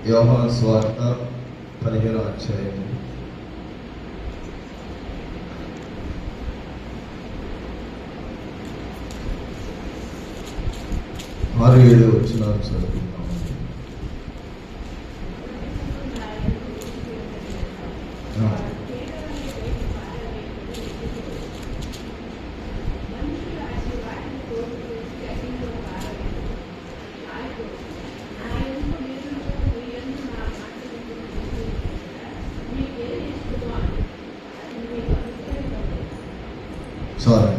యోహాను సువార్త 15వ అధ్యాయం 6-7 వచనాలు చదువుకుందాం. సారీ,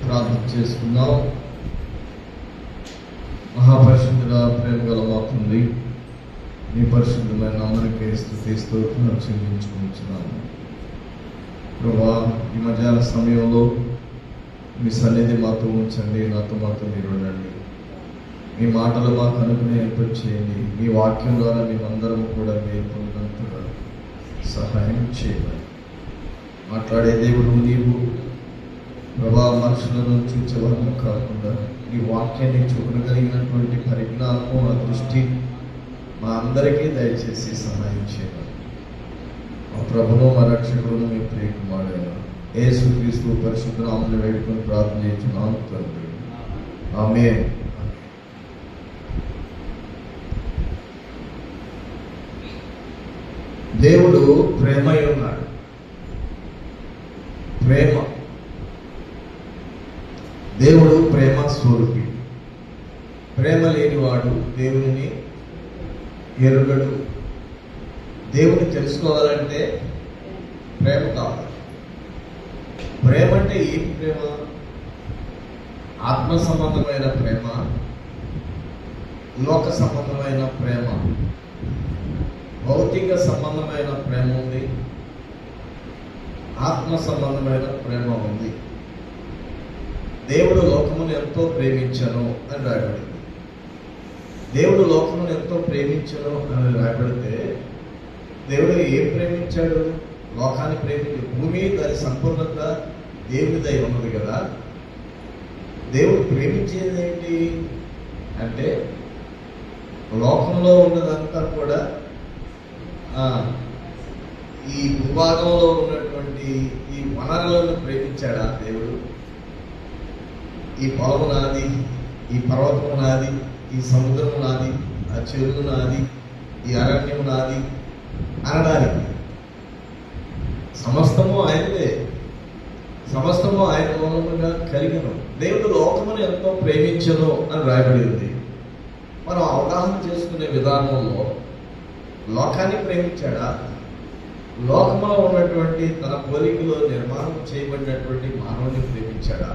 ప్రార్థన చేసుకుందాం. మహాపరిశుద్ధుల ప్రేమ గల మా తండ్రి, మీ పరిశుద్ధమైన నామమునకే స్తుతి స్తోత్రం చెల్లించుకుంటున్నాము. ప్రభువా, ఈ మధ్యాహ్న సమయంలో మీ సన్నిధి మాతో ఉంచండి, మాతో మీరు ఉండండి. మీ మాటలు మాకు అనుకునేట్టు చేయండి. మీ వాక్యం ద్వారా మేమందరం కూడా మీరు పొందినంతగా సహాయం చేయాలి. మాట్లాడే దేవుడు నీవు ప్రభా, మనుషులను చూచేవాళ్ళం కాకుండా ఈ వాక్యాన్ని చూడగలిగినటువంటి పరిజ్ఞానము, ఆ దృష్టి మా అందరికీ దయచేసి సహాయం చేయాలి. మా ప్రభును, మా రక్షకులను మీ ప్రియకుమారుడైన యేసుక్రీస్తు పరిశుద్ధ నామమున వేడుకొని ప్రార్థన చేస్తున్నాము తండ్రి, ఆమేన్. దేవుడు ప్రేమై ఉన్నాడు. ప్రేమ, దేవుడు ప్రేమ స్వరూపి. ప్రేమ లేనివాడు దేవుని ఎరుగడు. దేవుని తెలుసుకోవాలంటే ప్రేమ కావాలి. ప్రేమ అంటే ఏం ప్రేమ? ఆత్మ సంబంధమైన ప్రేమ, లోక సంబంధమైన ప్రేమ, భౌతిక సంబంధమైన ప్రేమ ఉంది, ఆత్మ సంబంధమైన ప్రేమ ఉంది. దేవుడు లోకమును ఎంతో ప్రేమించను అని రాయబడింది. దేవుడు లోకమును ఎంతో ప్రేమించను అని రాయబడితే దేవుడు ఏం ప్రేమించాడు? లోకాన్ని ప్రేమించాడు. భూమి దాని సంపూర్ణత దేవునిదై ఉన్నది కదా. దేవుడు ప్రేమించేది ఏంటి అంటే లోకంలో ఉన్నదంతా కూడా ఈ భూభాగంలో ఉన్నటువంటి ఈ వనరులను ప్రేమించాడా దేవుడు? ఈ పొలము నాది, ఈ పర్వతము నాది, ఈ సముద్రము నాది, ఆ చెరువు నాది, ఈ అరణ్యము నాది అనడానికి సమస్తము ఆయనదే, సమస్తము ఆయన మూలముగా కలిగను. దేవుడు లోకమును ఎంతో ప్రేమించను అని రాయబడి ఉంది. మనం అవగాహన చేసుకునే విధానంలో లోకాన్ని ప్రేమించాడా? లోకములో ఉన్నటువంటి తన పోలికలో నిర్మాణం చేయబడినటువంటి మానవుని ప్రేమించాడా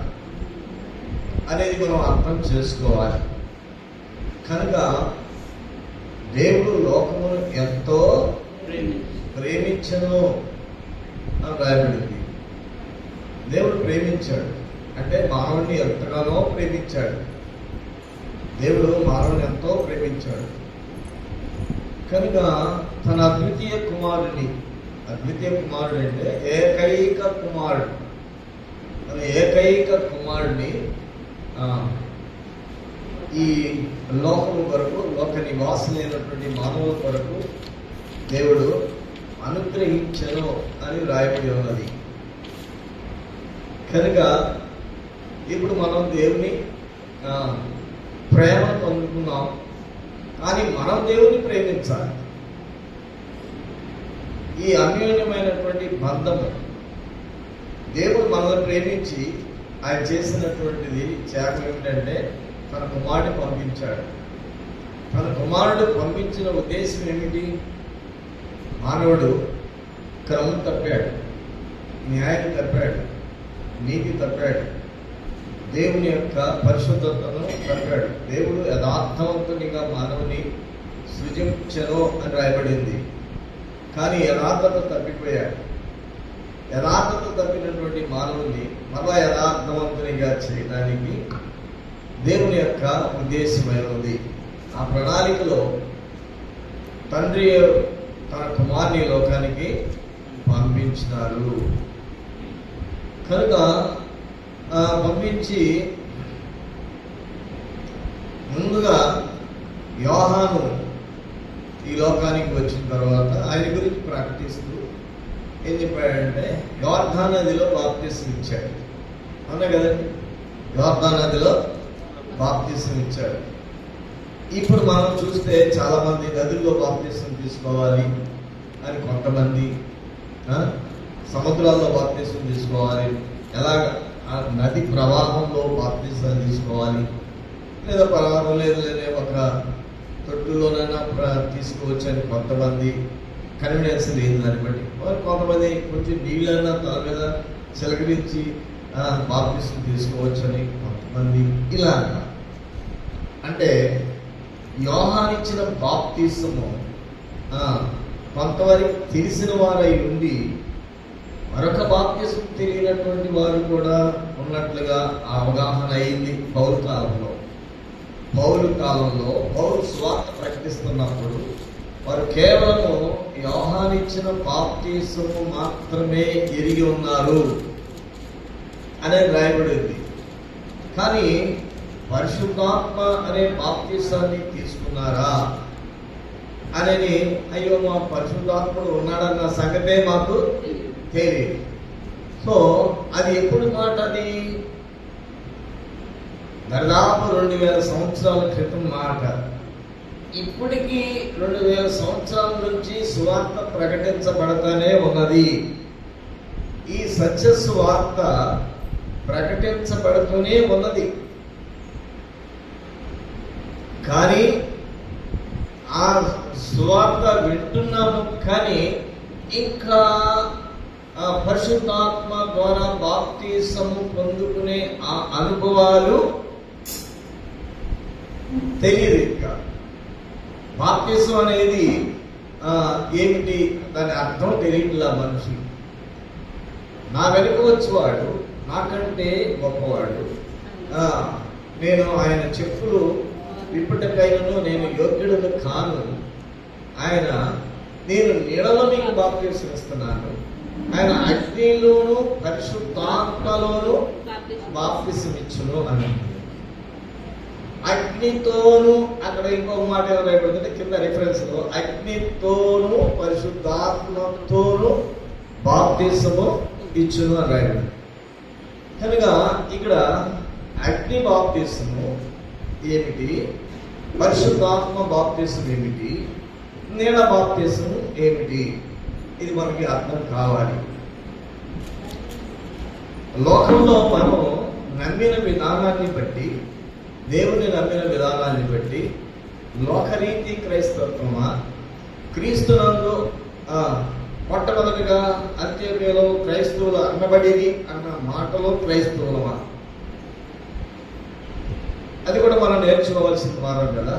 అనేది మనం అర్థం చేసుకోవాలి. కనుక దేవుడు లోకమును ఎంతో ప్రేమించను అని రాయబడింది. దేవుడు ప్రేమించాడు అంటే మానవుని ఎంతగానో ప్రేమించాడు. దేవుడు మానవుని ఎంతో ప్రేమించాడు. కనుక తన అద్వితీయ కుమారుడు అంటే ఏకైక కుమారుడు, తన ఏకైక కుమారుడిని ఈ లోకము కొరకు, లోక నివాసులైనటువంటి మానవుల కొరకు దేవుడు అనుగ్రహించను అని రాయబడి ఉన్నది. కనుక ఇప్పుడు మనం దేవుని ప్రేమను పొందుకున్నాం, కానీ మనం దేవుని ప్రేమించాలి. ఈ అన్యోన్యమైనటువంటి బంధము, దేవుడు మనల్ని ప్రేమించి ఆయన చేసినటువంటిది త్యాగం ఏమిటంటే తన కుమారుడిని పంపించాడు. తన కుమారుడు పంపించిన ఉద్దేశం ఏమిటి? మానవుడు క్రమం తప్పాడు, న్యాయం తప్పాడు, నీతి తప్పాడు, దేవుని యొక్క పరిశుద్ధతను తప్పాడు. దేవుడు యథార్థవంతునిగా మానవుని సృజించను అని రాయబడింది. కానీ యథార్థత తప్పిపోయాడు. యథార్థత తప్పినటువంటి మానవుని మరలా యథార్థవంతునిగా చేయడానికి దేవుని యొక్క ఉద్దేశమై ఉంది. ఆ ప్రణాళికలో తండ్రి తన కుమారుని లోకానికి పంపించినారు. కనుక పంపించి ముందుగా యోహాను ఈ లోకానికి వచ్చిన తర్వాత ఆయన గురించి ప్రకటిస్తూ ఏం చెప్పాడంటే యోర్దాను నదిలో బాప్తిసం ఇచ్చాడు. అవునా కదండి, యోర్దాను నదిలో బాప్తిసం ఇచ్చాడు. ఇప్పుడు మనం చూస్తే చాలా మంది నదుల్లో బాప్తిసం తీసుకోవాలి అని, కొంతమంది సముద్రాల్లో బాప్తిసం తీసుకోవాలి, ఎలాగ ఆ నది ప్రవాహంలో బాప్తిసం తీసుకోవాలి, లేదా పర్వాలేదు లేదే ఒక తొట్టులోనైనా తీసుకోవచ్చు అని కొంతమంది కన్వీనియన్స్ లేదు దాన్ని బట్టి. కొంతమంది కొంచెం నీళ్ళన్నా తల మీద చిలకరించి బాప్తిసం తీసుకోవచ్చు అని కొంతమంది ఇలా అంటే యోహాను ఇచ్చిన బాప్తిసము కొంతవరకు తెలిసిన వారై ఉండి మరొక బాప్తిసం తెలియనటువంటి వారు కూడా ఉన్నట్లుగా అవగాహన అయింది పౌలు కాలంలో. పౌలు స్వార్థ ప్రకటిస్తున్నప్పుడు వారు కేవలము యోహాను ఇచ్చిన బాప్తిసము మాత్రమే ఎరిగి ఉన్నారు అనేది రాయబడింది. కానీ పరిశుద్ధాత్మ అనే బాప్తిసాన్ని తీసుకున్నారా అనేది, అయ్యో మా పరిశుద్ధాత్ముడు ఉన్నాడన్న సంగతే మాకు తెలియదు. సో అది ఎప్పుడు మాట? అది దాదాపు 2000 సంవత్సరాల క్రితం మాట. ఇప్పటికీ 2000 సంవత్సరాల నుంచి సువార్త ప్రకటించబడతానే ఉన్నది. ఈ సత్య సువార్త ప్రకటించబడుతూనే ఉన్నది. కానీ ఆ సువార్త వింటున్నాము, కానీ ఇంకా ఆ పరిశుద్ధాత్మ ద్వారా బాప్తిసము పొందుకునే ఆ అనుభవాలు తెలియదు. ఇంకా బాప్తిసం అనేది ఏమిటి, దాని అర్థం తెలియట్లా మనిషి. నా వెనుక వచ్చేవాడు నాకంటే గొప్పవాడు, నేను ఆయన చెప్పులు విప్పటికైనను నేను యోగ్యుడు కాను, నేను నీడలో మీకు బాప్తిసం ఇస్తున్నాను, ఆయన అగ్నిలోను పరిశుద్ధాత్మలోను బాప్తిసం ఇచ్చును అని. అగ్నితోను, అక్కడ ఇంకొక మాట ఏమైనా కింద రిఫరెన్స్ లో అగ్నితోను పరిశుద్ధాత్మతోను బాప్తిసము ఇచ్చును అని రాయడం. కనుక ఇక్కడ అగ్ని బాప్తిసము ఏమిటి, పరిశుద్ధాత్మ బాప్తిసం ఏమిటి, నీడ బాప్తిసం ఏమిటి, ఇది మనకి అర్థం కావాలి. లోకంలో మనం నమ్మిన విధానాన్ని బట్టి, దేవుని నమ్మిన విధానాన్ని బట్టి లోకరీతి క్రైస్తవత్వమా, క్రీస్తునందు మొట్టమొదటిగా అంత్యోక్యలో క్రైస్తవులు అనబడేది అన్న మాటలో క్రైస్తవులమా, అది కూడా మనం నేర్చుకోవాల్సిన వారం కదా.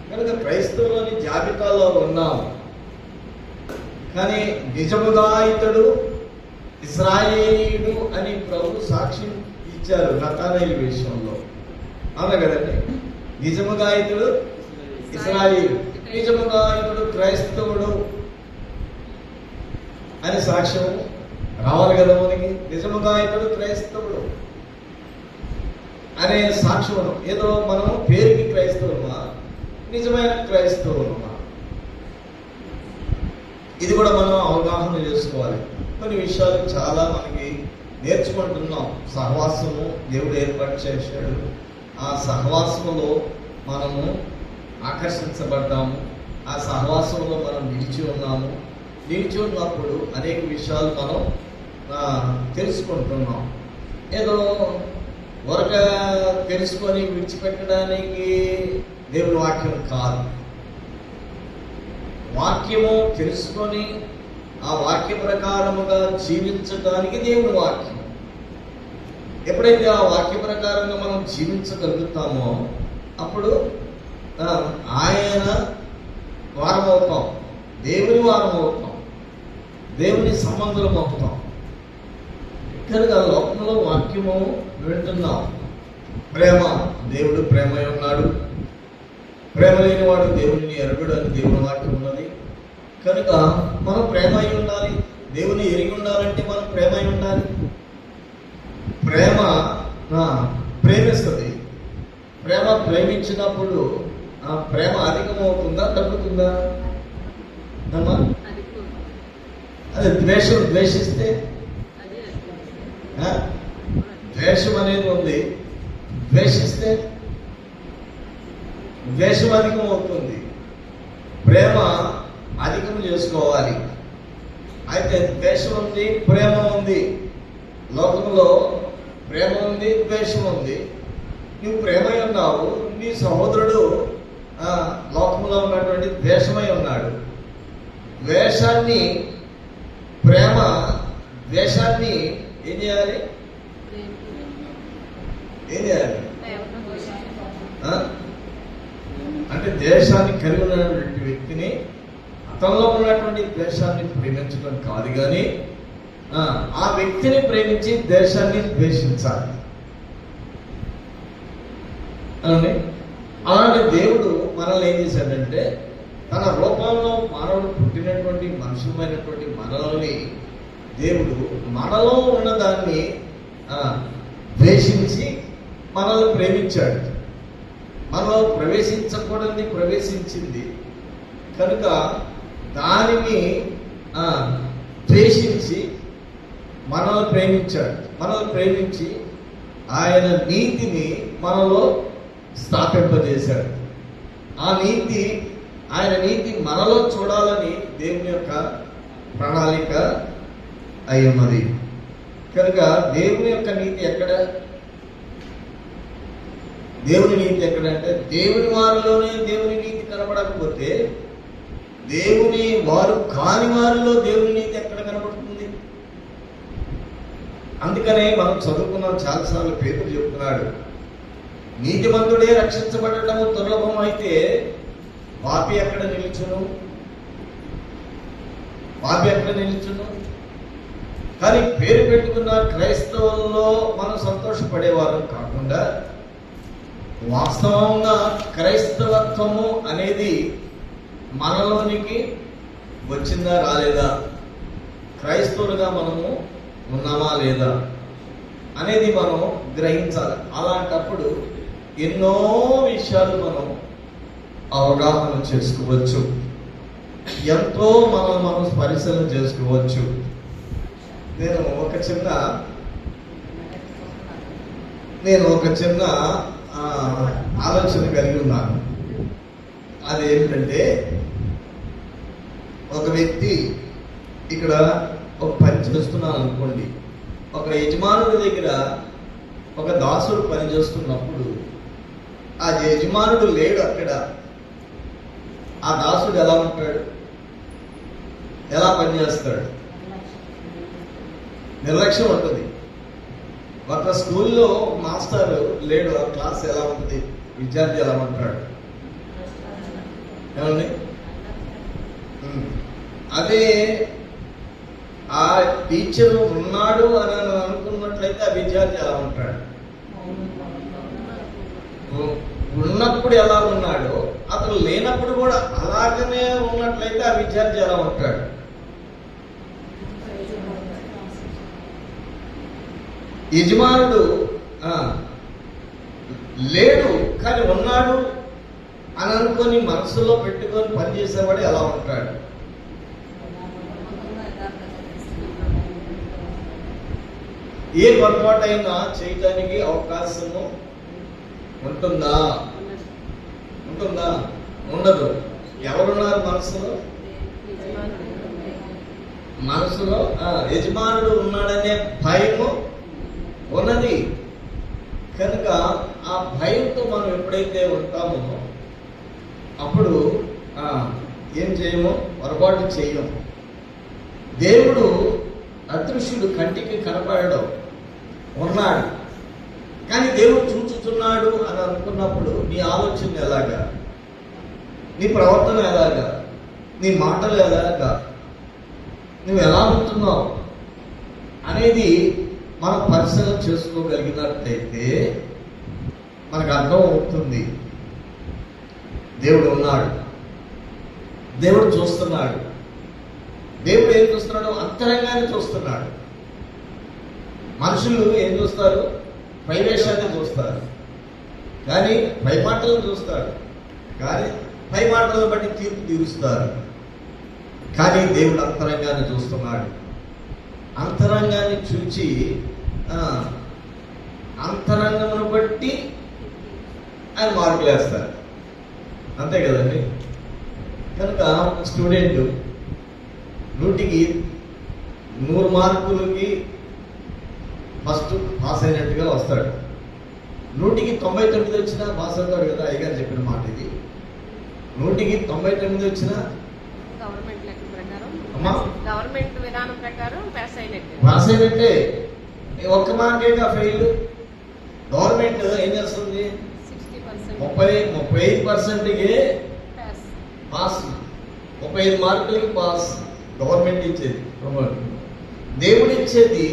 కనుక క్రైస్తవులని జాబితాలో ఉన్నాం, కానీ నిజముగా ఇతడు ఇశ్రాయేలీయుడు అని ప్రభు సాక్ష్యం ఇచ్చారు నతానేలు విషయంలో. అవునా కదండి, నిజముగా ఇతడు ఇశ్రాయేలు, నిజముగా ఇతడు క్రైస్తవుడు అని సాక్ష్యం రావాలి కదా మనకి. నిజముగా ఇతడు క్రైస్తవుడు అనే సాక్ష్యం. ఏదో మనం పేరుకి క్రైస్తవులమా, నిజమైన క్రైస్తవులమా, ఇది కూడా మనం అవగాహన చేసుకోవాలి. కొన్ని విషయాలు చాలా మనకి నేర్చుకుంటున్నాం. సహవాసము దేవుడు ఏర్పాటు చేశాడు, ఆ సహవాసంలో మనము ఆకర్షించబడ్డాము, ఆ సహవాసంలో మనం నిలిచి ఉన్నాము. నిలిచి ఉన్నప్పుడు అనేక విషయాలు మనం తెలుసుకుంటున్నాం. ఏదో వరక తెలుసుకొని విడిచిపెట్టడానికి దేవుని వాక్యం కాదు. వాక్యము తెలుసుకొని ఆ వాక్య ప్రకారముగా జీవించడానికి దేవుని వాక్యం. ఎప్పుడైతే ఆ వాక్య ప్రకారంగా మనం జీవించగలుగుతామో అప్పుడు ఆయన వారం అవుతాం, దేవుని వారం అవుతాం, దేవుని సంబంధం అవుతాం. కనుక లోకంలో వాక్యము వింటున్నాం. ప్రేమ, దేవుడు ప్రేమై ఉన్నాడు, ప్రేమ లేనివాడు దేవుడిని ఎరగడు అని దేవుని వాక్యం ఉన్నది. కనుక మనం ప్రేమై ఉండాలి. దేవుని ఎరిగి ఉండాలంటే మనం ప్రేమై ఉండాలి. ప్రేమ ప్రేమిస్తుంది. ప్రేమ ప్రేమించినప్పుడు ప్రేమ అధికమవుతుందా తగ్గుతుందా? అమ్మా అదే ద్వేషిస్తే ద్వేషం అనేది ఉంది, ద్వేషిస్తే ద్వేషం అధికం అవుతుంది. ప్రేమ అధికం చేసుకోవాలి. అయితే ద్వేషం ఉంది, ప్రేమ ఉంది. లోకంలో ప్రేమ ఉంది, ద్వేషం ఉంది. నువ్వు ప్రేమై ఉన్నావు, నీ సహోదరుడు లోకంలో ఉన్నటువంటి ద్వేషమై ఉన్నాడు. ద్వేషాన్ని ఏం చేయాలి? అంటే ద్వేషాన్ని కలిగి ఉన్నటువంటి వ్యక్తిని, అతనిలో ఉన్నటువంటి ద్వేషాన్ని ప్రేమించడం కాదు, కానీ ఆ వ్యక్తిని ప్రేమించి ద్వేషాన్ని ద్వేషించాలి. అలాంటి దేవుడు మనల్ని ఏం చేశాడంటే, తన రూపంలో మానవుడు పుట్టినటువంటి మనుషులమైనటువంటి మనల్ని దేవుడు మనలో ఉన్నదాన్ని ద్వేషించి మనల్ని ప్రేమించాడు. మనలో ప్రవేశించకూడని ప్రవేశించింది కనుక దానిని ద్వేషించి మనల్ని ప్రేమించాడు. మనల్ని ప్రేమించి ఆయన నీతిని మనలో స్థాపింపజేశాడు. ఆయన నీతి మనలో చూడాలని దేవుని యొక్క ప్రణాళిక అయ్యున్నది. కనుక దేవుని యొక్క నీతి ఎక్కడ? దేవుని నీతి ఎక్కడంటే, దేవుని వారిలోనే దేవుని నీతి కనబడకపోతే దేవుని వారు కాని వారిలో దేవుని నీతి ఎక్కడ కనబడుతుంది? అందుకనే మనం చదువుకున్నాం చాలాసార్లు. పేతురు చెప్తున్నాడు, నీతిమంతుడే రక్షించబడటము దుర్లభం అయితే పాపి ఎక్కడ నిలుచును? కానీ పేరు పెట్టుకున్న క్రైస్తవుల్లో మనం సంతోషపడేవారు కాకుండా, వాస్తవంగా క్రైస్తవత్వము అనేది మనలోనికి వచ్చిందా రాలేదా, క్రైస్తవులుగా మనము ఉన్నామా లేదా అనేది మనం గ్రహించాలి. అలాంటప్పుడు ఎన్నో విషయాలు మనం అవగాహన చేసుకోవచ్చు, ఎంతో మనం పరిశీలన చేసుకోవచ్చు. నేను ఒక చిన్న ఆలోచన కలిగి ఉన్నాను. అదేంటంటే, ఒక వ్యక్తి ఇక్కడ ఒక పని చేస్తున్నాను అనుకోండి. ఒక యజమానుడి దగ్గర ఒక దాసుడు పని చేస్తున్నప్పుడు ఆ యజమానుడు లేడు అక్కడ. ఆ దాసుడు ఎలా ఉంటాడు? ఎలా పనిచేస్తాడు? నిర్లక్ష్యం ఉంటుంది. ఒక స్కూల్లో మాస్టర్ లేడు, ఆ క్లాస్ ఎలా ఉంటుంది? విద్యార్థి ఎలా ఉంటాడు? ఏమండి? అదే ఆ టీచర్ ఉన్నాడు అని అనుకున్నట్లయితే ఆ విద్యార్థి ఎలా ఉంటాడు? ఉన్నప్పుడు ఎలా ఉన్నాడో అతను లేనప్పుడు కూడా అలాగనే ఉన్నట్లయితే ఆ విద్యార్థి ఎలా ఉంటాడు? యజమానుడు లేడు కానీ ఉన్నాడు అని అనుకొని మనసులో పెట్టుకొని పనిచేసేవాడు ఎలా ఉంటాడు? ఏ పొరపాటైనా చేయటానికి అవకాశము ఉంటుందా? ఉండదు. ఎవరున్నారు మనసులో? యజమానుడు ఉన్నాడనే భయము ఉన్నది. కనుక ఆ భయంతో మనం ఎప్పుడైతే ఉంటామో అప్పుడు ఏం చేయము? పొరపాటు చేయము. దేవుడు అదృశ్యుడు, కంటికి కనపడడం, ఉన్నాడు. కానీ దేవుడు చూచుతున్నాడు అని అనుకున్నప్పుడు నీ ఆలోచన ఎలాగా, నీ ప్రవర్తన ఎలాగా, నీ మాటలు ఎలాగా, నువ్వు ఎలా ఉంటున్నావు అనేది మనం పరిశీలన చేసుకోగలిగినట్లయితే మనకు అర్థం అవుతుంది. దేవుడు ఉన్నాడు, దేవుడు చూస్తున్నాడు. దేవుడు ఏం చూస్తున్నాడు? అంతరంగాన్ని చూస్తున్నాడు. మనుషులు ఏం చూస్తారు? పైవేషాన్ని చూస్తారు, కానీ పైమాటలను చూస్తాడు. కానీ పై మాటలను బట్టి తీర్పు తీరుస్తారు. కానీ దేవుడు అంతరంగాన్ని చూస్తున్నాడు. అంతరంగాన్ని చూచి అంతరంగమును బట్టి ఆయన మార్కులు వేస్తారు. అంతే కదండి. కనుక స్టూడెంట్ 100కి 100 మార్కులకి ఫస్ట్ పాస్ అయినట్టుగా వస్తాడు. 100కి 99 వచ్చినా పాస్ అవుతాడు కదా. అయ్యగారు చెప్పిన మాట ఇది. 100కి 99 వచ్చినా గవర్నమెంట్ లెక్క ప్రకారం, అమ్మా గవర్నమెంట్ విధానం ప్రకారం పాస్ అయినట్టే. పాస్ అయినట్టే. ఒక్క మార్కేగా ఫెయిల్. గవర్నమెంట్ ఏం చేస్తుంది? 60% 35%కి పాస్. పాస్. 35 మార్కులకి పాస్ గవర్నమెంట్ ఇచ్చేది. దేవుడు ఇచ్చేది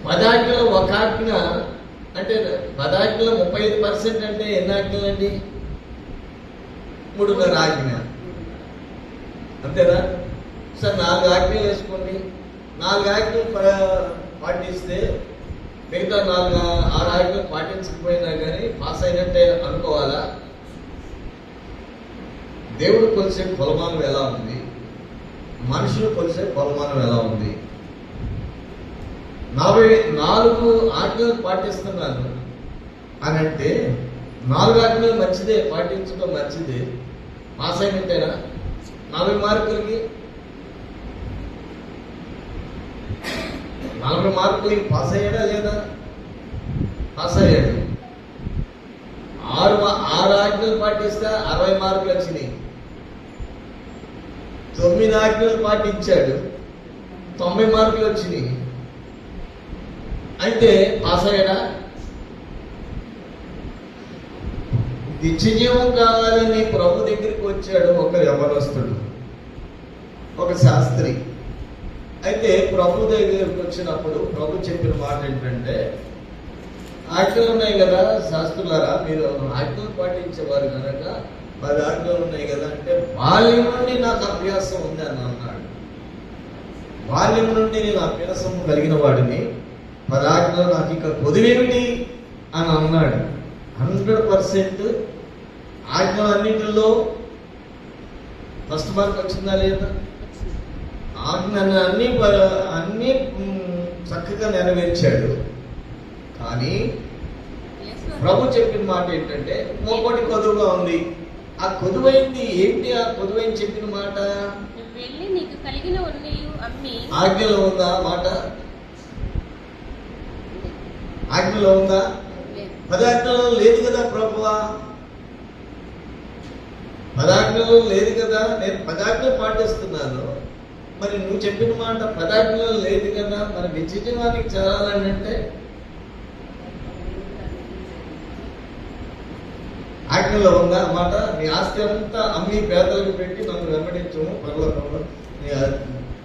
10 ఆజ్ఞలు ఒక ఆజ్ఞ అంటే 10 ఆజ్ఞలు 35% అంటే ఎన్ని ఆజ్ఞలు అండి? 3.5 ఆజ్ఞ. అంతేనా? సార్ 4 ఆజ్ఞలు వేసుకోండి. 4 ఆజ్ఞలు పాటిస్తే మిగతా 6 ఆజ్ఞలు పాటించకపోయినా కానీ పాస్ అయినట్టే అనుకోవాలా? దేవుడు కొలిసే కొలమానం ఎలా ఉంది? మనుషులు కొలిసే కొలమానం ఎలా ఉంది? 44 ఆజ్ఞలు పాటిస్తున్నాను అని అంటే 4 ఆజ్ఞలు మంచిదే, పాటించడం మంచిదే. పాస్ అయినట్టేనా? 40 మార్కులకి 40 మార్కులకి పాస్ అయ్యాడా లేదా? పాస్ అయ్యాడు. 6 ఆజ్ఞలు పాటిస్తే 60 మార్కులు వచ్చినాయి. 9 ఆజ్ఞలు పాటించాడు, 90 మార్కులు వచ్చినాయి. అంటే పాస్ అయ్యాడా? నిత్యజీవం కావాలని ప్రభు దగ్గరికి వచ్చాడు ఒక యవనస్తుడు, ఒక శాస్త్రి. అయితే ప్రభు దగ్గరికి వచ్చినప్పుడు ప్రభు చెప్పిన మాట ఏంటంటే, ఆజ్ఞలు ఉన్నాయి కదా శాస్త్రులారా, మీరు ఆజ్ఞలు పాటించేవారు కనుక 10 ఆజ్ఞలు ఉన్నాయి కదా అంటే, బాల్యం నుండి నాకు అభ్యాసం ఉంది అని అన్నాడు. బాల్యం నుండి నేను అభ్యాసం కలిగిన వాడిని, 10 ఆజ్ఞలు నాకు ఇక కొద్దివేమిటి అని అన్నాడు. 100% ఆజ్ఞలన్నింటిలో ఫస్ట్ మార్క్ వచ్చిందా లేదా? ఆజ్ఞలు అన్నీ చక్కగా నెరవేర్చాడు. కానీ ప్రభు చెప్పిన మాట ఏంటంటే, ఒకటి కొదువుగా ఉంది. ఆ కొదువైంది ఏంటి? ఆ కొదువైంది చెప్పిన మాట వెళ్ళి నీకు కలిగిన అమ్మి. ఆజ్ఞలో ఉందా మాట? ఆజ్ఞలో ఉందా? 10 ఆజ్ఞలో లేదు కదా ప్రభువా. 10 ఆజ్ఞలో లేదు కదా. నేను 10 ఆజ్ఞలు పాటిస్తున్నాను, మరి నువ్వు చెప్పిన మాట 10 ఆజ్ఞలో లేదు కదా. మరి నిత్య జీవానికి చేరాలని అంటే ఆజ్ఞలో ఉందా మాట? నీ ఆస్తి అంతా అమ్మి పేదలకు పెట్టి నన్ను వెంబడించము, పరలోకంలో నీ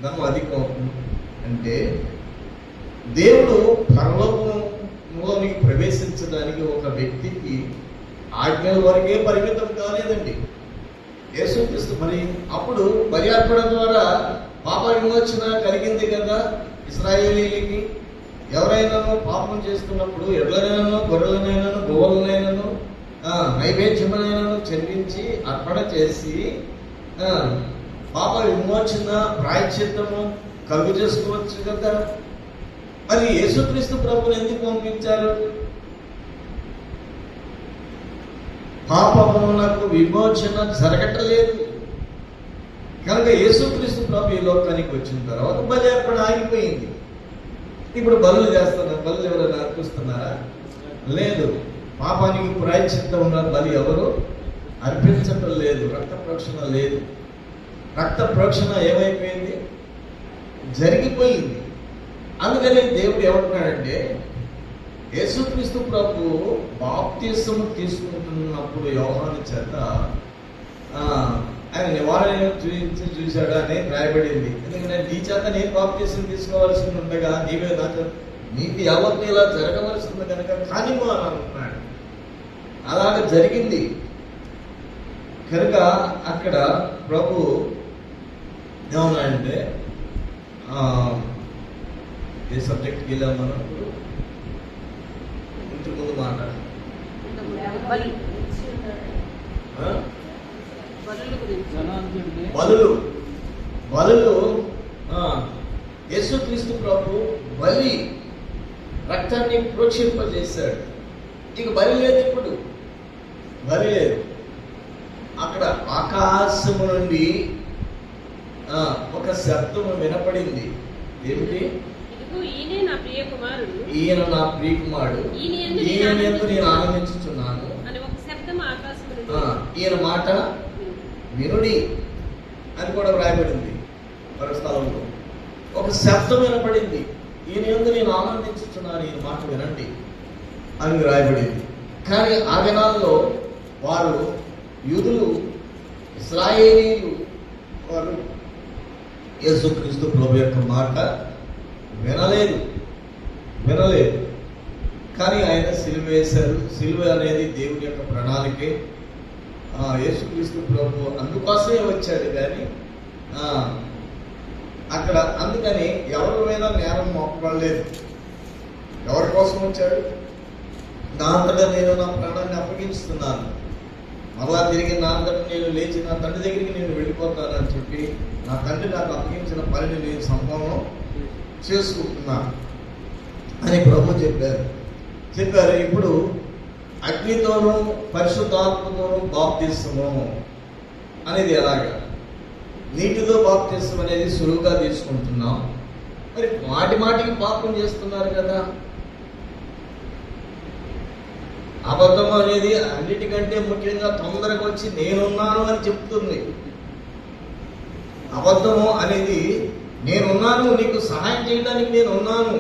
నన్ను అధికం అంటే, దేవుడు పరలోకంలోనికి ప్రవేశించడానికి ఒక వ్యక్తికి ఆజ్ఞల వరకే పరిమితం కాలేదండి. యేసుక్రీస్తు మరి అప్పుడు బలి అర్పణ ద్వారా పాప విమోచన కలిగింది కదా ఇశ్రాయేలీలకి. ఎవరైనాను పాపం చేస్తున్నప్పుడు ఎడ్లనైనాను, గొర్రెలనైనాను, గోవులనైనాను నైవేద్యమునైనాను చెల్లించి అర్పణ చేసి పాప విమోచన ప్రాయశ్చిత్తము కలుగు చేసుకోవచ్చు కదా. మరి యేసుక్రీస్తు ప్రభువుని ఎందుకు పంపించారు? పాపమునకు విమోచన జరగట్లేదు కనుక యేసుక్రీస్తు ప్రభు ఈ లోకానికి వచ్చిన తర్వాత బలి అర్పణ ఆగిపోయింది. ఇప్పుడు బలులు చేస్తున్నారు. బలులు ఎవరైనా అర్పిస్తున్నారా? లేదు. పాపానికి ప్రాయశ్చిత్తం ఉన్న బలి ఎవరు అర్పించటం లేదు. రక్త ప్రోక్షణ లేదు. రక్త ప్రోక్షణ ఏమైపోయింది? జరిగిపోయింది. అందుకని దేవుడు ఏమంటున్నాడంటే, యేసుక్రీస్తు ప్రభు బాప్తిసము తీసుకుంటున్నప్పుడు యోహాను చేత ఆయన నివారణ చూశాడు అని రాయబడింది. ఎందుకంటే నీ చేత నేను బాప్తిసం తీసుకోవాల్సి ఉండగా నీవే నాకు నీకు యావత్తు ఇలా జరగవలసి ఉంది కనుక కానిమో అని అంటున్నాడు. అలాగ జరిగింది కనుక అక్కడ ప్రభు ఏమన్నాడంటే, ఏ సబ్జెక్ట్కి వెళ్ళాం మనం? ఇంటి ముందు మాట బలుల గురించి. బలులు యేసుక్రీస్తు ప్రభు బలి రక్తాన్ని ప్రోక్షింపజేశాడు. ఇక బలి లేదు, ఇప్పుడు బలి లేదు. అక్కడ ఆకాశము నుండి ఒక శబ్దము వినపడింది. ఏమిటి? ఈయన నా ప్రియ కుమారుడు, ఈయన యందు నేను ఆనందించుచున్నాను అని ఒక శబ్దం ఆకాశం నుండి. ఈయన మాట వినుడి అని కూడా వ్రాయబడింది మరో స్థలంలో. ఒక శబ్దం వినపడింది, ఈయన యందు నేను ఆనందించుచున్నాను, ఈయన మాట వినండి అని వ్రాయబడింది. కానీ ఆ దినాల్లో వారు యూదులు, ఇశ్రాయేలీయులు వారు యేసుక్రీస్తు ప్రభు యొక్క మాట వినలేదు. కానీ ఆయన సిలువ వేశారు. సిలువ అనేది దేవుని యొక్క ప్రణాళికే. యేసుక్రీస్తు ప్రభు అందుకోసమే వచ్చాడు. కానీ అక్కడ అందుకని ఎవరి మీద నేరం మోపడలేదు. ఎవరి కోసం వచ్చాడు? నా అంతటా నేను నా ప్రాణాన్ని అప్పగిస్తున్నాను, మరలా తిరిగి నా అంతటా నేను లేచి నా తండ్రి దగ్గరికి నేను వెళ్ళిపోతానని చెప్పి నా తండ్రి నాకు అప్పగించిన పనిని నేను సంపూర్ణం చేసుకుంటున్నాను అని ప్రభు చెప్పారు. ఇప్పుడు అగ్నితోనూ పరిశుద్ధాత్మతోనూ బాప్తిస్తము అనేది ఎలాగా? నీటితో బాప్తిస్తం అనేది సులువుగా తీసుకుంటున్నాం, మరి మాటికి పాపం చేస్తున్నారు కదా. అబద్ధం అనేది అన్నిటికంటే ముఖ్యంగా తొందరగా వచ్చి నేనున్నాను అని చెప్తుంది. అబద్ధము అనేది నేనున్నాను, నీకు సహాయం చేయడానికి నేను ఉన్నాను.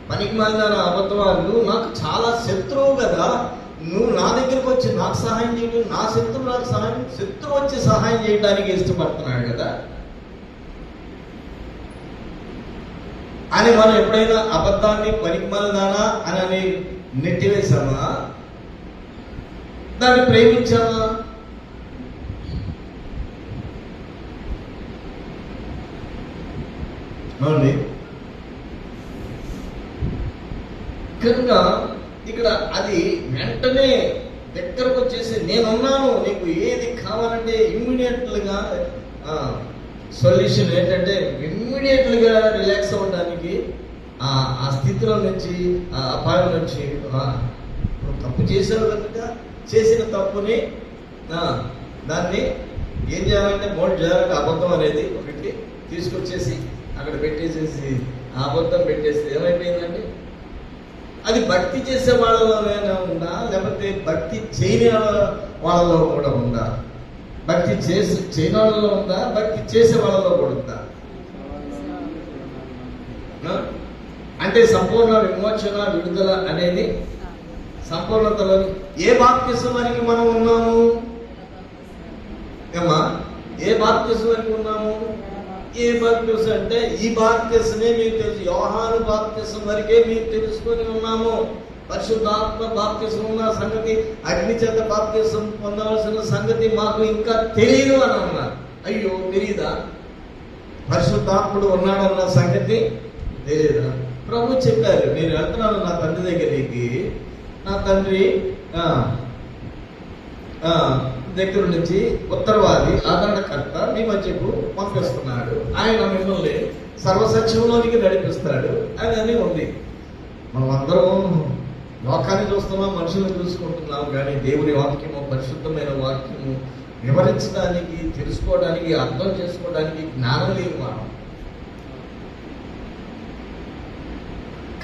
పనికి మాలిన అబద్ధవాళ్ళు నాకు చాలా శత్రువు కదా, నువ్వు నా దగ్గరికి వచ్చి నాకు సహాయం చేయడం, నా శత్రువు నాకు శత్రువు వచ్చి సహాయం చేయడానికి ఇష్టపడుతున్నాడు కదా అని మనం ఎప్పుడైనా అబద్ధాన్ని పనికి మాలిదానా అని నెట్టివేశామా? దాన్ని ప్రేమించామా? అవునండి. కనుక ఇక్కడ అది వెంటనే దగ్గరకు వచ్చేసి నేనున్నాను, నీకు ఏది కావాలంటే ఇమ్మీడియట్లుగా సొల్యూషన్ ఏంటంటే ఇమ్మీడియట్లుగా రిలాక్స్ అవ్వడానికి, ఆ స్థితిలో నుంచి, ఆ అపాయం నుంచి తప్పు చేసావు కనుక చేసిన తప్పుని దాన్ని ఏం చేయాలంటే మోడ్ చేయాలంటే అబద్ధం అనేది ఒకటి తీసుకొచ్చేసి అక్కడ పెట్టేసేసి ఆ అబద్ధం పెట్టేసి ఏమైపోయిందంటే అది భక్తి చేసే వాళ్ళలోనే ఉందా, లేకపోతే భక్తి చేయని వాళ్ళలో కూడా ఉందా? భక్తి చేయని వాళ్ళలో ఉందా, భక్తి చేసే వాళ్ళలో కూడా ఉందా? అంటే సంపూర్ణ విమోచన, విడుదల అనేది సంపూర్ణతలో ఏ బాప్తిసం వరకు మనం ఉన్నాము? ఏమా ఏ బాప్తిసం వరకు ఉన్నాము? ఏ బాప్తిసం అంటే ఈ బాప్తిసమే మీకు తెలుసు, యోహాను బాప్తిసం వరకే మీకు తెలుసుకొని ఉన్నాము. పరిశుద్ధాత్మ బాప్తిసం ఉన్న సంగతి, అగ్ని చేత బాప్తిసం పొందవలసిన సంగతి మాకు ఇంకా తెలియదు అని అన్నారు. అయ్యో తెలియదా? పరిశుద్ధాత్ముడు ఉన్నాడన్న సంగతి తెలియదా? ప్రభు చెప్పారు, నేను వెళ్తున్నాను నా తండ్రి దగ్గరికి, నా తండ్రి దగ్గర నుంచి ఉత్తరవాది ఆదరణకర్త మీ మధ్యకు పంపిస్తున్నాడు, ఆయన మిమ్మల్ని సర్వసత్యంలోనికి నడిపిస్తాడు అని ఉంది. మనం అందరం లోకాన్ని చూస్తున్నాం, మనుషులను చూసుకుంటున్నాం, కానీ దేవుని వాక్యము, పరిశుద్ధమైన వాక్యము వివరించడానికి, తెలుసుకోవడానికి, అర్థం చేసుకోవడానికి జ్ఞానం లేదు మనం.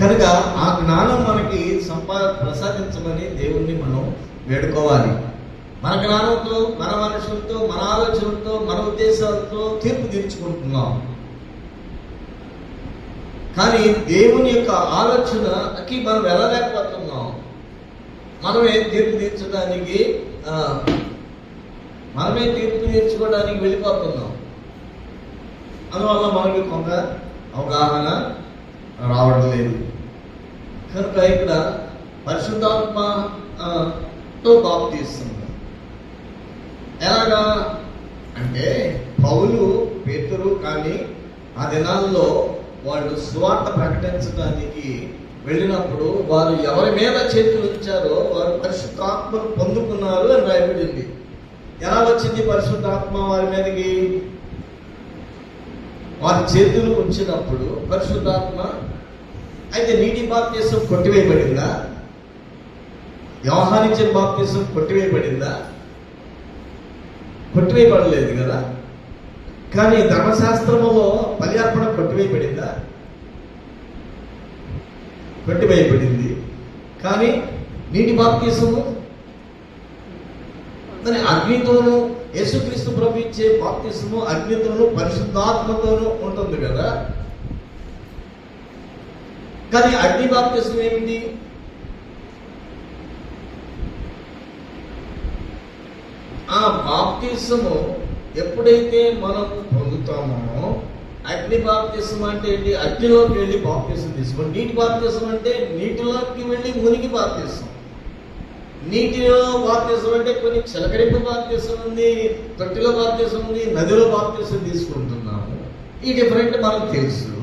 కనుక ఆ జ్ఞానం మనకి ప్రసాదించమని దేవుణ్ణి మనం వేడుకోవాలి. మన జ్ఞానంతో, మన మనుషులతో, మన ఆలోచనలతో, మన ఉద్దేశాలతో తీర్పు తీర్చుకుంటున్నాం. కానీ దేవుని యొక్క ఆలోచనకి మనం వెళ్ళలేకపోతున్నాం. మనమే తీర్పు తీర్చుకోవడానికి వెళ్ళిపోతున్నాం. అందువల్ల మనకి కొంత అవగాహన రావడం లేదు. కనుక ఇక్కడ పరిశుద్ధాత్మతో బాప్తిస్తుంది. ఎలాగా అంటే పౌలు, పేతురు కానీ ఆ దినాల్లో వాళ్ళు సువార్త ప్రకటించడానికి వెళ్ళినప్పుడు వారు ఎవరి మీద చేతులు ఉంచారో వారు పరిశుద్ధాత్మను పొందుకున్నారు అని రాయబడింది. ఎలా వచ్చింది పరిశుద్ధాత్మ వారి మీదకి? వారి చేతులు ఉంచినప్పుడు పరిశుద్ధాత్మ. అయితే నీటి బాప్తిసం కొట్టివేయబడిందా? యోహానిచ్చే బాప్తిసం కొట్టివేయబడిందా? కొట్టివేయబడలేదు కదా. కానీ ధర్మశాస్త్రములో బలి అర్పణ కొట్టివేయబడిందా? కొట్టివేయబడింది. కానీ నీటి బాప్తిసము మరి అగ్నితోనూ, యేసుక్రీస్తు ప్రభు ఇచ్చే బాప్తిసము అగ్నితోనూ పరిశుద్ధాత్మతోనూ ఉంటుంది కదా. కానీ అగ్ని బాప్తిసం ఏమిటి? ఆ బాప్తిసము ఎప్పుడైతే మనం పొందుతామో, అగ్ని బాప్తిసం అంటే ఏంటి? అగ్నిలోకి వెళ్ళి బాప్తిసం తీసుకోండి. నీటి బాప్తిసం అంటే నీటిలోకి వెళ్ళి మునిగి బాప్తిసం. నీటిలో బాప్తిసం అంటే కొన్ని చిలకరింపు బాప్తిసం ఉంది, తొట్టిలో బాప్తిసం ఉంది, నదిలో బాప్తిసం తీసుకుంటున్నాము. ఈ డిఫరెంట్ మనకు తెలుసు.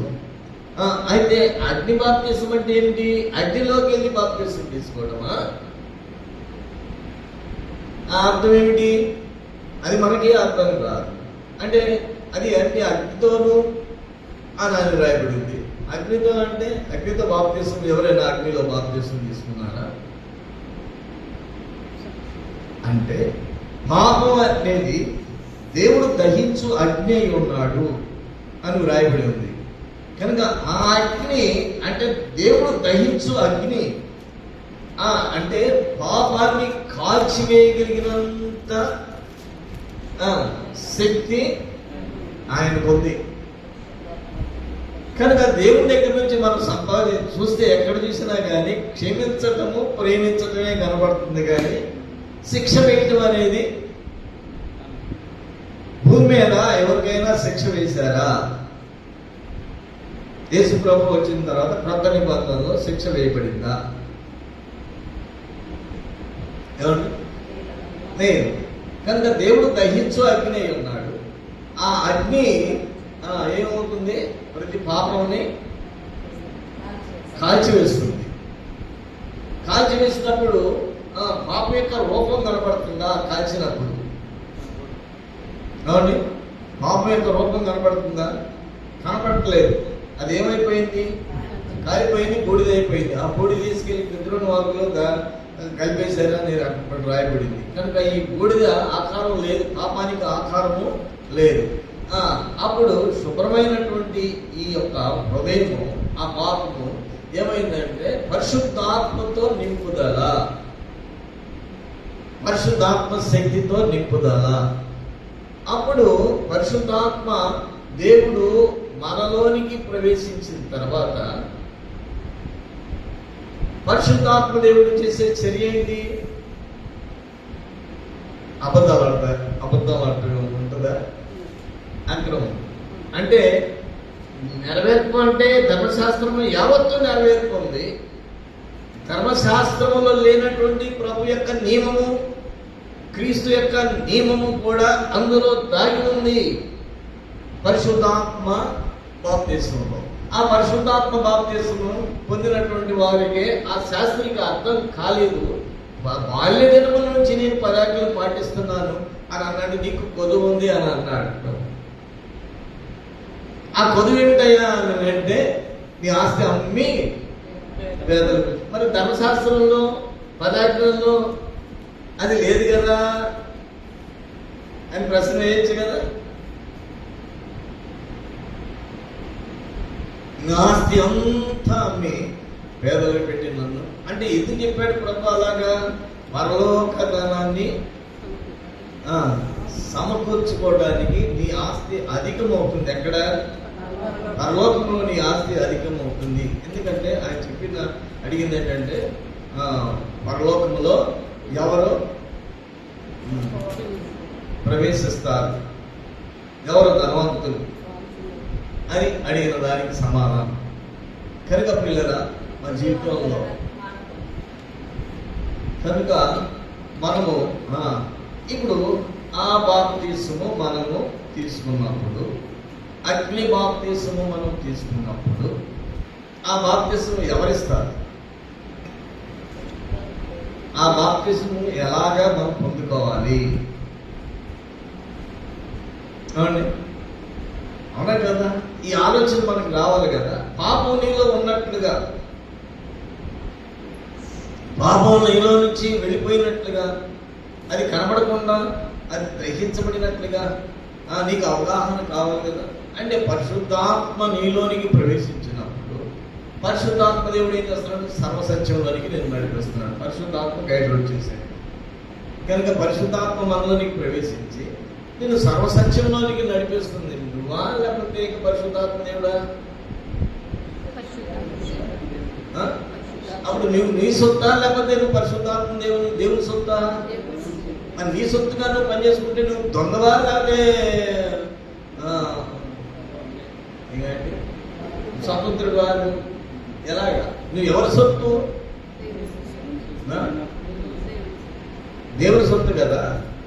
అయితే అగ్ని బాప్తిసం అంటే ఏంటి? అగ్నిలోకి వెళ్ళి బాప్తిసం తీసుకోవడమా? ఆ అర్థం ఏమిటి? అది మనకి అర్థం కాదు. అంటే అది అంటే అగ్నితోనూ అని రాయబడింది. అగ్నితో అంటే అగ్నితో బాప్తిసం. ఎవరైనా అగ్నిలో బాప్తిసం తీసుకున్నారా? అంటే పాపం అనేది దేవుడు దహించు అగ్ని అయి ఉన్నాడు అని రాయబడి ఉంది కనుక ఆ అగ్ని అంటే దేవుడు దహించు అగ్ని. అంటే పాపాన్ని కాల్చివేయగలిగినంత శక్తి ఆయనకు ఉంది. కనుక దేవుని దగ్గర నుంచి మనం చూస్తే ఎక్కడ చూసినా కానీ క్షమించటము, ప్రేమించటమే కనబడుతుంది. కానీ శిక్ష వేయటం అనేది భూమి మీద ఎవరికైనా శిక్ష వేశారా? యేసు ప్రభు వచ్చిన తర్వాత క్రొత్త నిబంధనలో శిక్ష వేయబడిందా? ఎవరు? లేదు. కనుక దేవుడు దహించు అగ్ని అయి ఉన్నాడు. ఆ అగ్ని ఏమవుతుంది? ప్రతి పాపంని కాల్చివేస్తుంది. కాల్చివేసినప్పుడు పాపం యొక్క రూపం కనపడుతుందా? కాల్చినప్పుడు ఏమండి? పాపం యొక్క రూపం కనపడుతుందా? కనపడట్లేదు. అది ఏమైపోయింది? కాలిపోయింది, బూడిదైపోయింది. ఆ బూడిద తీసుకెళ్లి పితృని వాకులో కలిపేశారని అక్కడ రాయబడింది. కనుక ఈ బూడిద ఆకారం లేదు, పాపానికి ఆకారము లేదు. అప్పుడు శుభ్రమైనటువంటి ఈ యొక్క హృదయము, ఆ పాపము ఏమైందంటే పరిశుద్ధాత్మతో నింపుదల, పరిశుద్ధాత్మ శక్తితో నింపుదల. అప్పుడు పరిశుద్ధాత్మ దేవుడు మనలోనికి ప్రవేశించిన తర్వాత పరిశుద్ధాత్మ దేవుడు చేసే చర్య ఏంటి? అబద్ధాలు ఆడటం ఉంటుందా? అక్రమం అంటే నెరవేర్పు అంటే ధర్మశాస్త్రము యావత్తు నెరవేర్పు ఉంది. ధర్మశాస్త్రములో లేనటువంటి ప్రభు యొక్క నియమము, క్రీస్తు యొక్క నియమము కూడా అందులో దాగి ఉంది పరిశుద్ధాత్మ బాప్తిస్మములో. ఆ పరిశుద్ధాత్మ బాప్తిస్మము పొందినటువంటి వారికి ఆ శాస్త్రికి అర్థం కాలేదు. బాల్య దినముల నుంచి నేను పదార్థాలు పాటిస్తున్నాను అని అన్నాడు. నీకు కొదువు ఉంది అని అన్నాడు. ఆ కొదువు ఏమిటయ్యా అని అంటే నీ ఆస్తి అమ్మి పేదలు. మరి ధర్మశాస్త్రంలో పదార్థంలో అది లేదు కదా అని ప్రశ్న వేయచ్చు కదా. ఆస్తి అంతా అమ్మి పేదలు పెట్టి నన్ను అంటే ఎందుకు చెప్పాడు ప్రభు అలాగా? పరలోక ధనాన్ని సమకూర్చుకోవడానికి నీ ఆస్తి అధికమవుతుంది. ఎక్కడ? పరలోకంలో నీ ఆస్తి అధికమవుతుంది. ఎందుకంటే ఆయన అడిగింది ఏంటంటే పరలోకంలో ఎవరు ప్రవేశిస్తారు, ఎవరు ధనవంతులు అని అడిగిన దానికి సమాధానం. కనుక పిల్లరా మన జీవితంలో కనుక మనము ఇప్పుడు ఆ బాప్తిసము మనము తీసుకున్నప్పుడు, అగ్ని బాప్తిసము మనం తీసుకున్నప్పుడు ఆ బాప్తిసము ఎవరిస్తారు? ఆ బాప్తిసము ఎలాగా మనం పొందుకోవాలి? ఏమండి? అవునా కదా? ఈ ఆలోచన మనకు రావాలి కదా. పాపం నీలో ఉన్నట్లుగా, పాపం నీలో నుంచి వెళ్ళిపోయినట్లుగా, అది కనబడకుండా అది గ్రహించబడినట్లుగా నీకు అవగాహన కావాలి కదా. అంటే పరిశుద్ధాత్మ నీలోనికి ప్రవేశించినప్పుడు పరిశుద్ధాత్మ దేవుడు ఏం చేస్తున్నాడు? సర్వసత్యంలోనికి నేను నడిపిస్తున్నాడు. పరిశుద్ధాత్మ గైడ్ వచ్చేసాడు కనుక పరిశుద్ధాత్మ మనలోనికి ప్రవేశించి నేను సర్వసత్యంలోనికి నడిపిస్తుంది. నువ్వా లేకపోతే పరిశుద్ధాత్మ దేవుడా? అప్పుడు నువ్వు నీ సొత్తా లేకపోతే నువ్వు పరిశుద్ధాత్మ దేవుని సొత్తా? మరి నీ సొత్తుగా నువ్వు పనిచేసుకుంటే నువ్వు దొంగవా లేకపోతే స్వతంత్రుడు వారు? ఎలాగా? నువ్వు ఎవరి సొత్తు? దేవుడి సొత్తు కదా.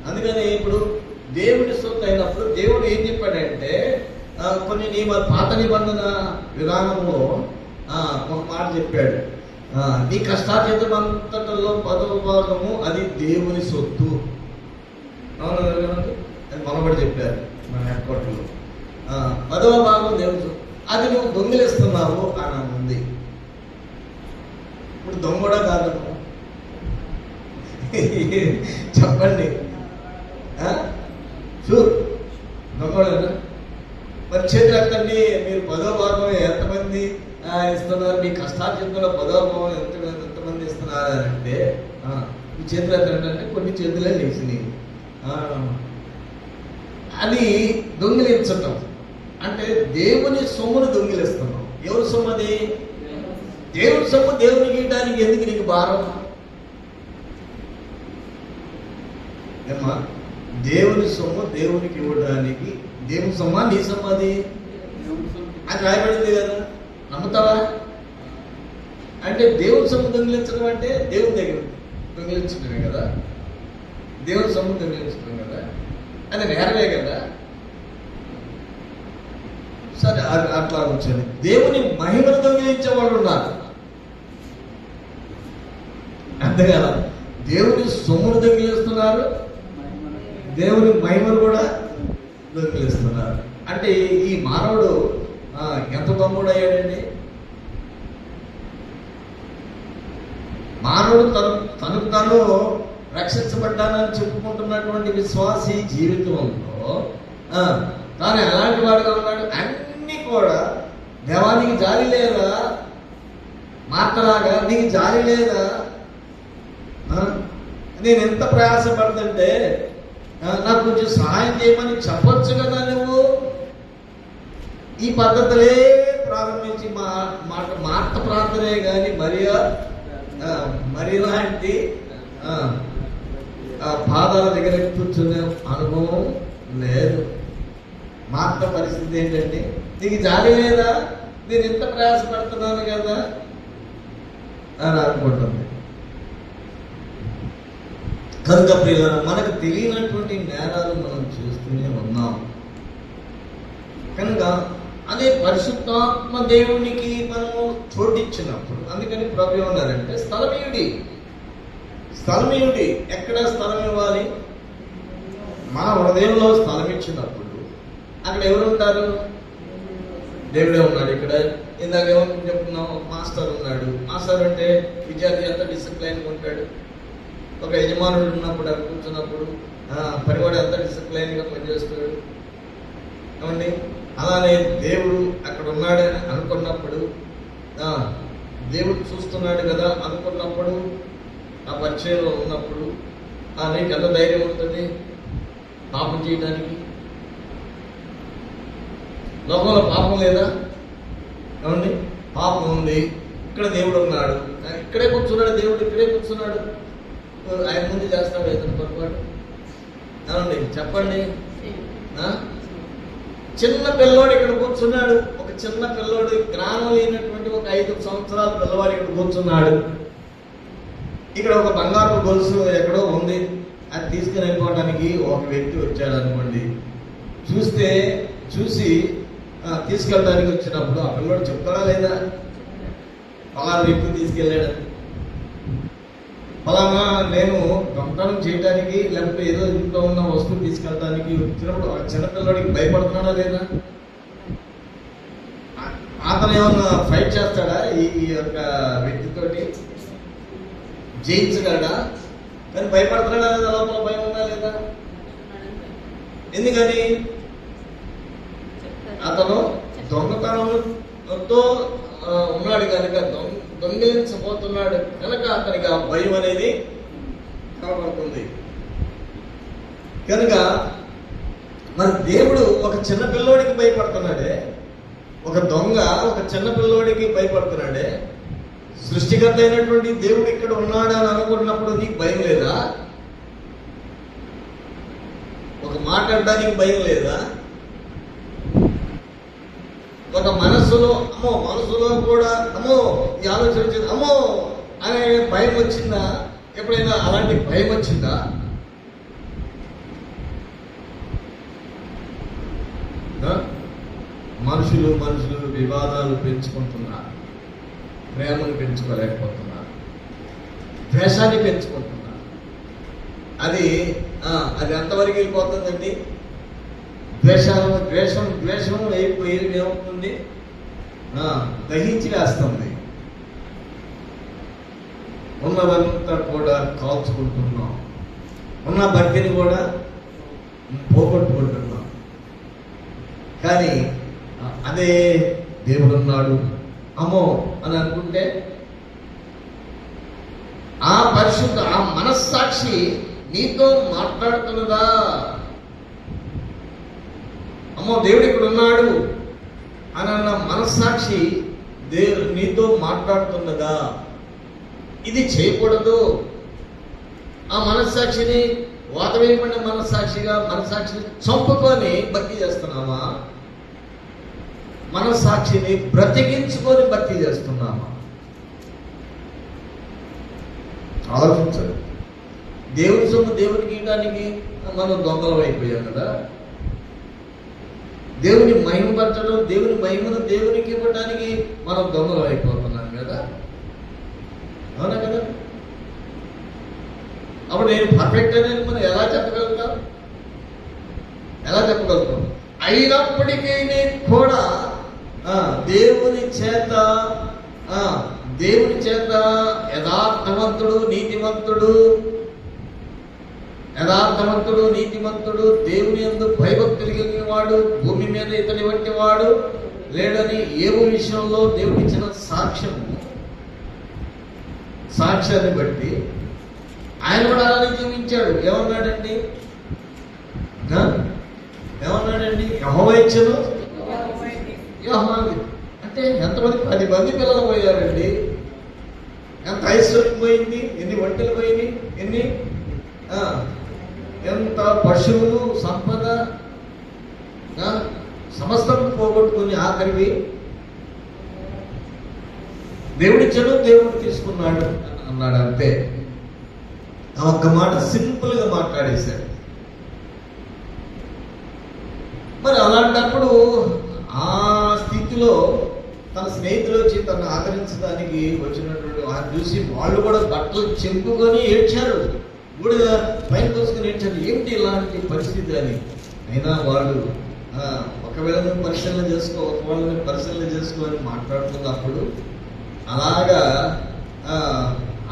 అందుకని ఇప్పుడు దేవుడి సొత్తు అయినప్పుడు దేవుడు ఏం చెప్పాడంటే కొన్ని నియమాలు, పాత నిబంధన విధానంలో ఒక మాట చెప్పాడు. నీ కష్టార్జితం అంతటిలో 10వ భాగము అది దేవుని సొత్తు. అవును, అది మనబడి చెప్పారు మన హెడ్ క్వార్టర్లో. 10వ భాగం దేవుని సొత్తు, అది నువ్వు దొంగిలిస్తున్నావు అని ఉంది. ఇప్పుడు దొంగడా కాదు చెప్పండి, షూర్ దొంగడనా? మరి చేతులు ఎత్తండి. మీరు 10వ భాగం ఎంతమంది ఇస్తున్నారు? మీ కష్టార్జితంలో 10వ భాగం ఎంతమంది ఇస్తున్నారు అంటే మీ చేతులు ఎత్తంటే కొన్ని చేతులే లేచినాయి. అది దొంగిలించటం అంటే దేవుని సొమ్మును దొంగిలిస్తున్నాం. ఎవరి సొమ్ము అది? దేవుని సొమ్ము దేవునికి ఇవ్వడానికి ఎందుకు నీకు భారం? ఏమ్మా, దేవుని సొమ్ము దేవునికి ఇవ్వడానికి, దేవుని సొమ్మ నీ సొమ్ము అది రాయబడింది కదా, నమ్ముతావా? అంటే దేవుని సొమ్ము దొంగిలించడం అంటే దేవుని దగ్గర దొంగిలించడమే కదా. దేవుని సొమ్ము దొంగిలించడం కదా, అది నేరమే కదా. సరే, అది అట్లా వచ్చేది. దేవుని మహిమను దొంగిలించే వాళ్ళు ఉన్నారు, అంతేగా. దేవుని సొమ్మును దొంగిలిస్తున్నారు, దేవుని మహిమను కూడా దొంగిలిస్తున్నారు. అంటే ఈ మానవుడు ఎంత దొంగడు అయ్యాడండి? మానవుడు తనకు తాను రక్షించబడ్డానని చెప్పుకుంటున్నటువంటి విశ్వాసి జీవితంలో తాను ఎలాంటి వాడుగా ఉన్నాడు? అన్ని కూడా దేవానికి జాలి లేదా? మాత్రలాగా నీకు జాలి లేదా? నేను ఎంత ప్రయాసపడుతుంటే నాకు కొంచెం సహాయం చేయమని చెప్పొచ్చు కదా. నువ్వు ఈ పద్ధతులే ప్రారంభించి మాట ప్రార్థనే కానీ మరి లాంటి పాదాల దగ్గర కూర్చునే అనుభవం లేదు. మాట పరిస్థితి ఏంటంటే నీకు జాలి లేదా? నేను ఎంత ప్రయాసపడుతున్నాను కదా అని అనుకుంటుంది. కనుక ప్రియులారా, మనకు తెలియనటువంటి నేరాలు మనం చూస్తూనే ఉన్నాం. కనుక అదే పరిశుద్ధాత్మ దేవునికి మనము చోటిచ్చినప్పుడు, అందుకని ప్రభు ఏమన్నారంటే స్థలమీయుడి. ఎక్కడ స్థలం ఇవ్వాలి? మన హృదయంలో స్థలం ఇచ్చినప్పుడు అక్కడ ఎవరు ఉంటారు? దేవుడే ఉన్నాడు. ఇక్కడ ఇందాక ఏమని చెప్తున్నాం? మాస్టర్ ఉన్నాడు. మాస్టర్ అంటే విద్యార్థి ఎంత డిసిప్లైన్గా ఉంటాడు. ఒక యజమానుడు ఉన్నప్పుడు అక్కడ కూర్చున్నప్పుడు పనివాడు ఎంత డిసిప్లైన్గా పనిచేస్తాడు. ఏమండి? అలానే దేవుడు అక్కడ ఉన్నాడని అనుకున్నప్పుడు, దేవుడు చూస్తున్నాడు కదా అనుకున్నప్పుడు, ఆ పరిచయంలో ఉన్నప్పుడు నీకు ఎంత ధైర్యం ఉంటుంది పాపం చేయడానికి? లోకంలో పాపం లేదా? ఏమండి? పాపం ఉంది. ఇక్కడ దేవుడు ఉన్నాడు, ఇక్కడే కూర్చున్నాడు. దేవుడు ఇక్కడే కూర్చున్నాడు. ఆయన ముందు చేస్తాడు ఇతను పొరపాటు? ఏమండి చెప్పండి. చిన్న పిల్లోడు ఇక్కడ కూర్చున్నాడు. ఒక చిన్న పిల్లోడు, జ్ఞానం లేనటువంటి ఒక 5 సంవత్సరాల పిల్లవాడు ఇక్కడ కూర్చున్నాడు. ఇక్కడ ఒక బంగారు గొలుసు ఎక్కడో ఉంది, అది తీసుకుని వెళ్ళిపోవడానికి ఒక వ్యక్తి వచ్చాడు అనుకోండి. చూసి తీసుకెళ్ళడానికి వచ్చినప్పుడు ఆ పిల్లోడు చెప్తాడా లేదా? పలానా వ్యక్తి తీసుకెళ్ళాడు. ఫలానా నేను దొంగతనం చేయడానికి లేకపోతే ఏదో ఇంట్లో ఉన్న వస్తువు తీసుకెళ్ళడానికి వచ్చినప్పుడు ఆ చిన్నపిల్లడికి భయపడుతున్నాడా లేదా? అతను ఏమన్నా ఫైట్ చేస్తాడా ఈ యొక్క వ్యక్తితోటి? జయించగలడా? కానీ భయపడుతున్నాడా లేదా? లోపల భయం ఉందా లేదా? ఎందుకని? అతను దొంగతనంతో ఉన్నాడు కనుక, దొంగిలించబోతున్నాడు కనుక అతనికి ఆ భయం అనేది కనబడుతుంది. కనుక మరి దేవుడు ఒక చిన్న పిల్లోడికి భయపడుతున్నాడే, ఒక దొంగ ఒక చిన్న పిల్లోడికి భయపడుతున్నాడే, సృష్టికర్త అయినటువంటి దేవుడు ఇక్కడ ఉన్నాడు అని అనుకున్నప్పుడు నీకు భయం లేదా? ఒక మాట్లాడడానికి భయం లేదా? ఒక మనసులో కూడా ఈ ఆలోచన వచ్చింది, అనే భయం వచ్చిందా? ఎప్పుడైనా అలాంటి భయం వచ్చిందా? మనుషులు వివాదాలు పెంచుకుంటున్నారు, ప్రేమను పెంచుకోలేకపోతున్నారు, ద్వేషాన్ని పెంచుకుంటున్నారు. అది ఎంతవరకు వెళ్ళిపోతుందండి? ద్వేషం అయిపోయి ఏమవుతుంది? దహించి వేస్తుంది. ఉన్నదంతా కూడా కాల్చుకుంటున్నాం, ఉన్న భక్తిని కూడా పోగొట్టుకుంటున్నాం. కానీ అదే దేవుడు ఉన్నాడు అని అనుకుంటే ఆ పరిశుద్ధ ఆ మనస్సాక్షి నీతో మాట్లాడుతున్నదా? దేవుడు ఇక్కడ ఉన్నాడు అని అన్న మనస్సాక్షి నీతో మాట్లాడుతున్నదా? ఇది చేయకూడదు. ఆ మనస్సాక్షిని వాతవేయబడిన మనస్సాక్షిని చంపుకొని భక్తి చేస్తున్నామా? మనస్సాక్షిని బ్రతికించుకొని భక్తి చేస్తున్నామా? ఆలోచించండి. దేవుడి సొమ్ము దేవుడికి ఇవ్వడానికి మనం దొంగలం అయిపోయాం కదా. దేవుని మహిమపరచడం, దేవుని మహిమను దేవునికి ఇవ్వడానికి మనం దొంగలం అయిపోతున్నాం కదా. అవునా కదా? అప్పుడు నేను పర్ఫెక్ట్ అనేది మనం ఎలా చెప్పగలుగుతాం? అయినప్పటికీ కూడా దేవుని చేత యథార్థవంతుడు నీతిమంతుడు దేవుని యందు భయభక్తులు కలిగిన వాడు, భూమి మీద ఇతని వంటి వాడు లేడని ఏవో విషయంలో దేవుడు ఇచ్చిన సాక్ష్యాన్ని బట్టి ఆయన కూడా అలానే జీవించాడు. ఏమన్నాడండి? యెహోవా ఇచ్చెను, అంటే ఎంతమంది? 10 మంది పిల్లలు పోయారండి. ఎంత ఐశ్వర్యం పోయింది, ఎన్ని వంటలు పోయినాయి, ఎంత పశువులు, సంపద, సమస్తం పోగొట్టుకుని ఆఖరివి దేవుడిచ్చాడు, దేవుడు తీసుకున్నాడు అన్నాడు. అంతే. ఆ ఒక్క మాట సింపుల్ గా మాట్లాడేశాడు. మరి అలాంటప్పుడు ఆ స్థితిలో తన స్నేహితులు వచ్చి తను ఆదరించడానికి వచ్చినటువంటి వారిని చూసి వాళ్ళు కూడా బట్టలు చెంపుకొని ఏడ్చారు, కూడా పైన కోసుకొని ఏడ్చారు. ఏంటి ఇలాంటి పరిస్థితి అని. అయినా వాళ్ళు ఒకవేళ పరిశీలన చేసుకొని మాట్లాడుతున్నప్పుడు అలాగా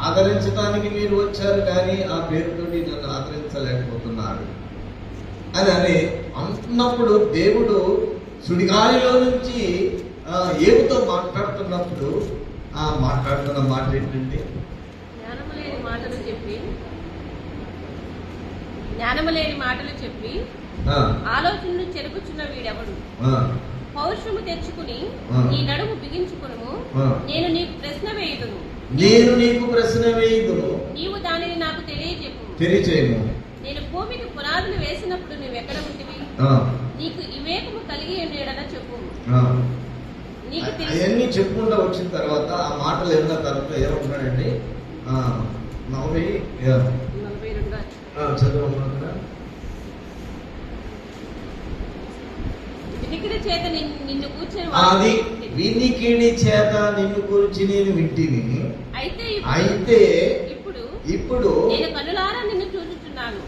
ఆదరించడానికి మీరు వచ్చారు కానీ ఆ పేరుతోటి నన్ను ఆదరించలేకపోతున్నారు అని అంటున్నప్పుడు దేవుడు సుడిగాలిలో నుంచి ఏమితో మాట్లాడుతున్నప్పుడు మాట్లాడుతున్న మాట ఏంటంటే, జ్ఞానము లేని మాటలు చెప్పి ఆలోచనను చెరుపుచున్న వీడెవడు? పౌరుషము తెచ్చుకుని నీ నడుము బిగించుకును, నేను నీకు ప్రశ్న వేయుదును, నీవు దానిని నాకు తెలియజేయము. నేను భూమికి పునాదులు వేసినప్పుడు నువ్వు ఎక్కడ ఉంటివి? నీకు వివేకము కలిగి ఉండేడన చెప్పు. అవన్నీ చెప్పుకుంటూ వచ్చిన తర్వాత ఆ మాటలు విన్న తర్వాత ఏమంటున్నాడండి? 42 చదువుకుంటున్నా. వినికిడి చేత నిన్ను కూర్చుని నేను వింటిని. అయితే ఇప్పుడు నేను కనులారా నిన్ను చూచుచున్నాను.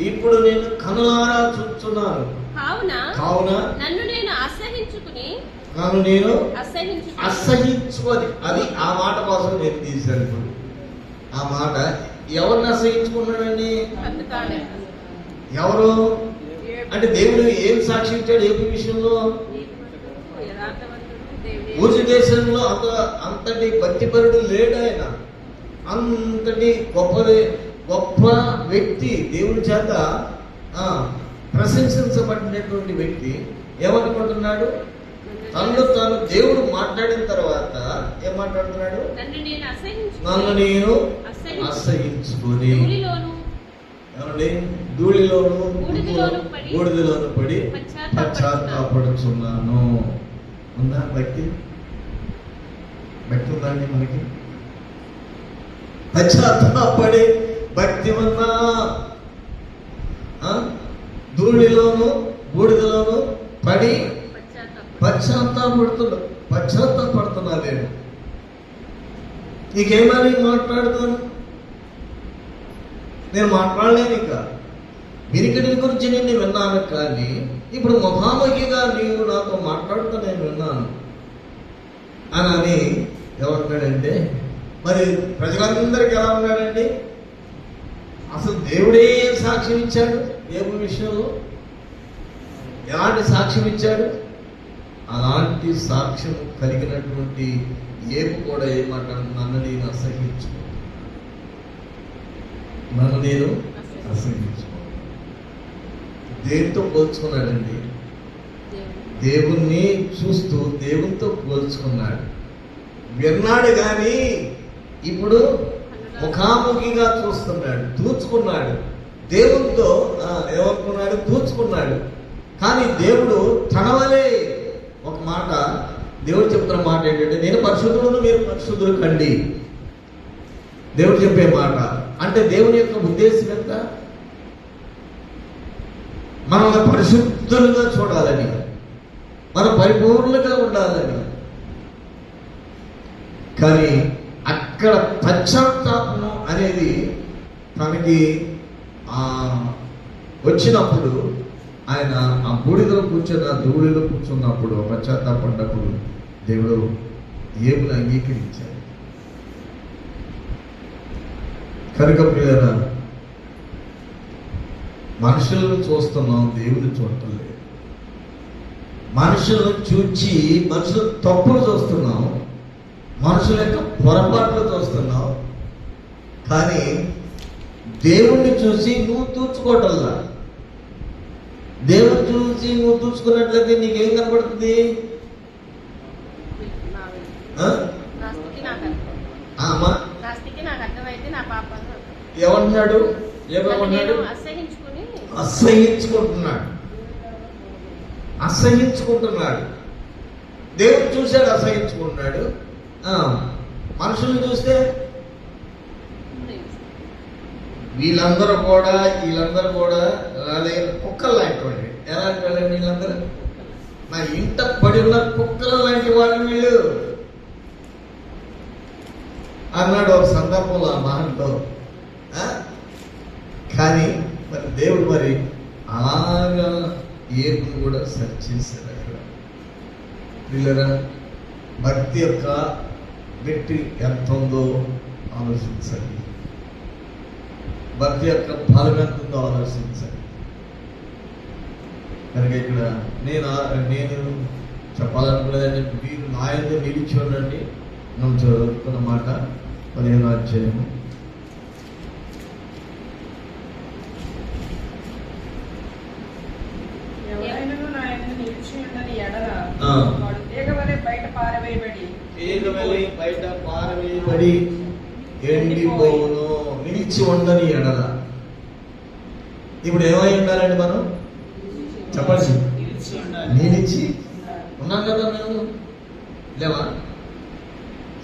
ఇప్పుడు నేను కనులారా చూస్తున్నాను. కావున నన్ను నేను అసహించుకుని అసహించుకొని, అది ఆ మాట కోసం నేను తీశాను. ఇప్పుడు ఆ మాట ఎవరిని అసహించుకున్నాడండి? ఎవరు అంటే దేవుడు ఏం సాక్షి ఇచ్చాడు? ఏ విషయంలో? ఊజు దేశంలో అంతటి భక్తిపరుడు లేడు ఆయన. అంతటి గొప్ప వ్యక్తి, దేవుడి చేత ప్రశంసించబడినటువంటి వ్యక్తి ఏమనుకుంటున్నాడు? తనలో తాను దేవుడు మాట్లాడిన తర్వాత ఏం మాట్లాడుతున్నాడు? నన్ను నేను అసహించుకొని ధూళిలోను బూడిదలోను పడి పశ్చాత్తాపడుచున్నాను. ఉందా భక్తి? భక్తి ఉందండి మనకి? పశ్చాత్తాపడి భక్తి ఉందా? ధూళిలోను బూడిదలోను పడి పశ్చాత్తాపడుతున్నా నేను. నీకేమని మాట్లాడుతాను? నేను మాట్లాడలేను. ఇక వినికిడి గురించి నేను విన్నాను, కానీ ఇప్పుడు ముఖాముఖిగా నీవు నాతో మాట్లాడుతూ నేను విన్నాను అని ఏమంటాడంటే, మరి ప్రజలందరికీ ఎలా ఉన్నాడండి? అసలు దేవుడే సాక్ష్యం ఇచ్చాడు. ఏబు విషయంలో ఎలాంటి సాక్ష్యం ఇచ్చాడు? అలాంటి సాక్ష్యం కలిగినటువంటి ఏబు కూడా ఏమంటాడు? నన్ను నేను అసహించుకో. దేనితో పోల్చుకున్నాడండి? దేవుణ్ణి చూస్తూ దేవునితో పోల్చుకున్నాడు. విన్నాడు కానీ ఇప్పుడు ముఖాముఖిగా చూస్తున్నాడు, దూచుకున్నాడు. దేవునితో ఏమనుకున్నాడు? దూచుకున్నాడు. కానీ దేవుడు తనవలే ఒక మాట, దేవుడు చెప్తున్న మాట ఏంటంటే, నేను పరిశుద్ధులను మీరు పరిశుద్ధులు కండి. దేవుడు చెప్పే మాట అంటే దేవుని యొక్క ఉద్దేశం ఎంత? మనల్ని పరిశుద్ధులుగా చూడాలని, మనం పరిపూర్ణంగా ఉండాలని. కానీ అక్కడ పశ్చాత్తాపం అనేది తనకి వచ్చినప్పుడు, ఆయన ఆ బూడిదలో కూర్చొని ఆ ధూళిలో కూర్చున్నప్పుడు, పశ్చాత్తాపడ్డప్పుడు దేవుడు ఏబుని అంగీకరించాడు. కనుక ప్రియులారా, మనుషులను చూస్తున్నాం, దేవుని చూడటం లేదు. మనుషులను చూచి మనుషుల తప్పులు చూస్తున్నాం, మనుషుల యొక్క పొరపాట్లు చూస్తున్నాం. కానీ దేవుణ్ణి చూసి నువ్వు తూచుకోవటంలా. దేవుని చూసి నువ్వు తూచుకున్నట్లయితే నీకేం కనపడుతుంది? ఏమన్నాడు? ఏమన్నాడు? అసహించుకుంటున్నాడు. దేవుడు చూశాడు, అసహించుకుంటున్నాడు. మనుషుల్ని చూస్తే వీళ్ళందరూ కూడా అదే కుక్కలు లాంటి వాళ్ళు. ఎలాంటి వాళ్ళండి వీళ్ళందరూ? నా ఇంట పడి ఉన్న కుక్కల లాంటి వాళ్ళు వీళ్ళు అన్నాడు ఒక సందర్భంలో ఆ మహంతో. కానీ మరి దేవుడు మరి అలాగా ఏపును కూడా సెర్చ్ చేశాడు. అక్కడ వీళ్ళరా భక్తి యొక్క వ్యక్తి ఎంత ఉందో ఆలోచించండి. భక్తి యొక్క బలం ఎంత ఉందో ఆలోచించండి. కనుక ఇక్కడ నేను చెప్పాలనుకునేదంటే, మీరు నా యందు నిలిచి ఉండండి. మనం చదువుకున్న మాట 15వ అధ్యాయము. బయట పారవేయబడి ఎండిపోవును. నిలిచి ఉండని ఎడల. ఇప్పుడు ఏమై ఉండాలండి మనం? చెప్పండి. నిలిచి ఉన్నాం కదా మేము, లేవా?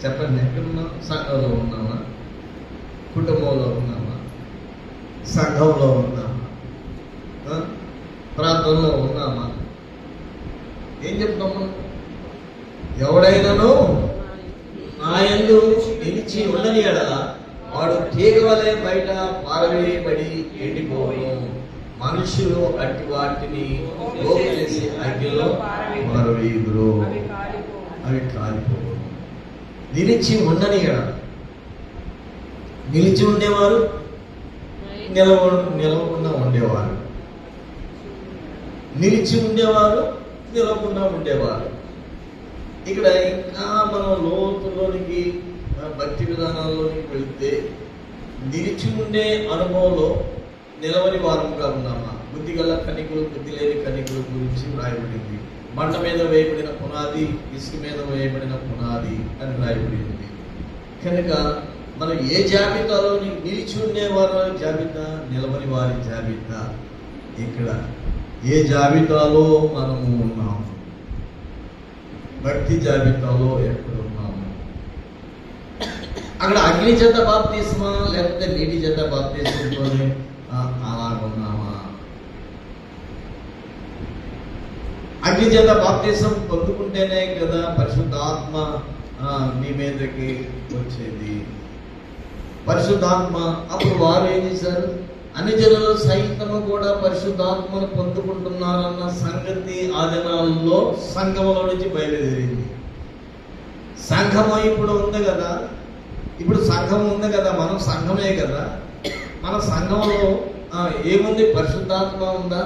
చెప్పండి. ఎక్కడున్నాం? సంఘంలో ఉన్నామా? కుటుంబంలో ఉన్నామా? సంఘంలో ఉన్నామా? ప్రాంతంలో ఉన్నామా? ఏం చెప్తాం మనం? ఎవడైనాను నా యందు నిలిచి ఉండని ఎడల వాడు తీగ వలె బయట పారవేయబడి ఎండిపోవును. మనుషులు అట్టి వాటిని పోగు చేసి అగ్నిలో పారవేయుదురు, అవి కాలిపోవును. నిలిచి ఉండనియడ. నిలిచి ఉండేవారు, నిలవకుండా ఉండేవారు. నిలిచి ఉండేవారు, నిలవకుండా ఉండేవారు. ఇక్కడ ఇంకా మనం లోతులోనికి భక్తి విధానాల్లోనికి వెళ్తే నిలిచి ఉండే అనుభవంలో నిలవని వారముగా ఉన్నామా? బుద్ధి గల కనికులు, బుద్ధి లేని కనికుల గురించి రాయబడింది. మంట మీద వేయబడిన పునాది, ఇసుక మీద వేయబడిన పునాది అని రాయబడింది. కనుక మనం ఏ జాబితాలో నిలిచి ఉండేవారు జాబితా, నిలవని వారి జాబితా, ఇక్కడ ఏ జాబితాలో మనము ఉన్నాము? భక్తి జాబితాలో ఎక్కడ ఉన్నాము? అక్కడ అగ్ని చేత బాప్తిస్మా లేకపోతే నీటి చేత బాప్తిస్మతోనే అలాగున్నామా? అగ్ని చేత బాప్తిసం పొందుకుంటేనే కదా పరిశుద్ధాత్మ మీ మీదకి వచ్చేది. పరిశుద్ధాత్మ అప్పుడు వారు ఏం చేశారు? అన్ని జనులు సైతము కూడా పరిశుద్ధాత్మను పొందుకుంటున్నారన్న సంగతి ఆ దినాల్లో సంఘములో నుంచి బయలుదేరింది. సంఘము ఇప్పుడు ఉంది కదా, ఇప్పుడు సంఘం ఉంది కదా, మనం సంఘమే కదా. మన సంఘంలో ఏముంది? పరిశుద్ధాత్మ ఉందా?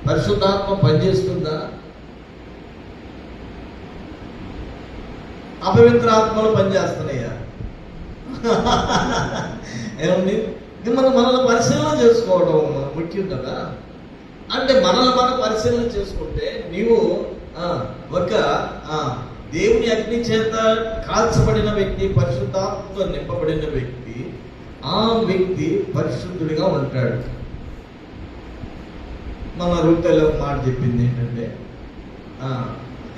పరిశుద్ధాత్మ పనిచేస్తుందా? అపవిత్ర ఆత్మలు పనిచేస్తున్నాయా? ఏముంది? మనల్ని పరిశీలన చేసుకోవడం ముఖ్యం కదా. అంటే మనల్ని మనం పరిశీలన చేసుకుంటే నీవు ఒక దేవుని అగ్ని చేత కాల్చబడిన వ్యక్తి, పరిశుద్ధాత్మతో నింపబడిన వ్యక్తి, ఆ వ్యక్తి పరిశుద్ధుడిగా ఉంటాడు. మన రూపాయలో ఒక మాట చెప్పింది ఏంటంటే,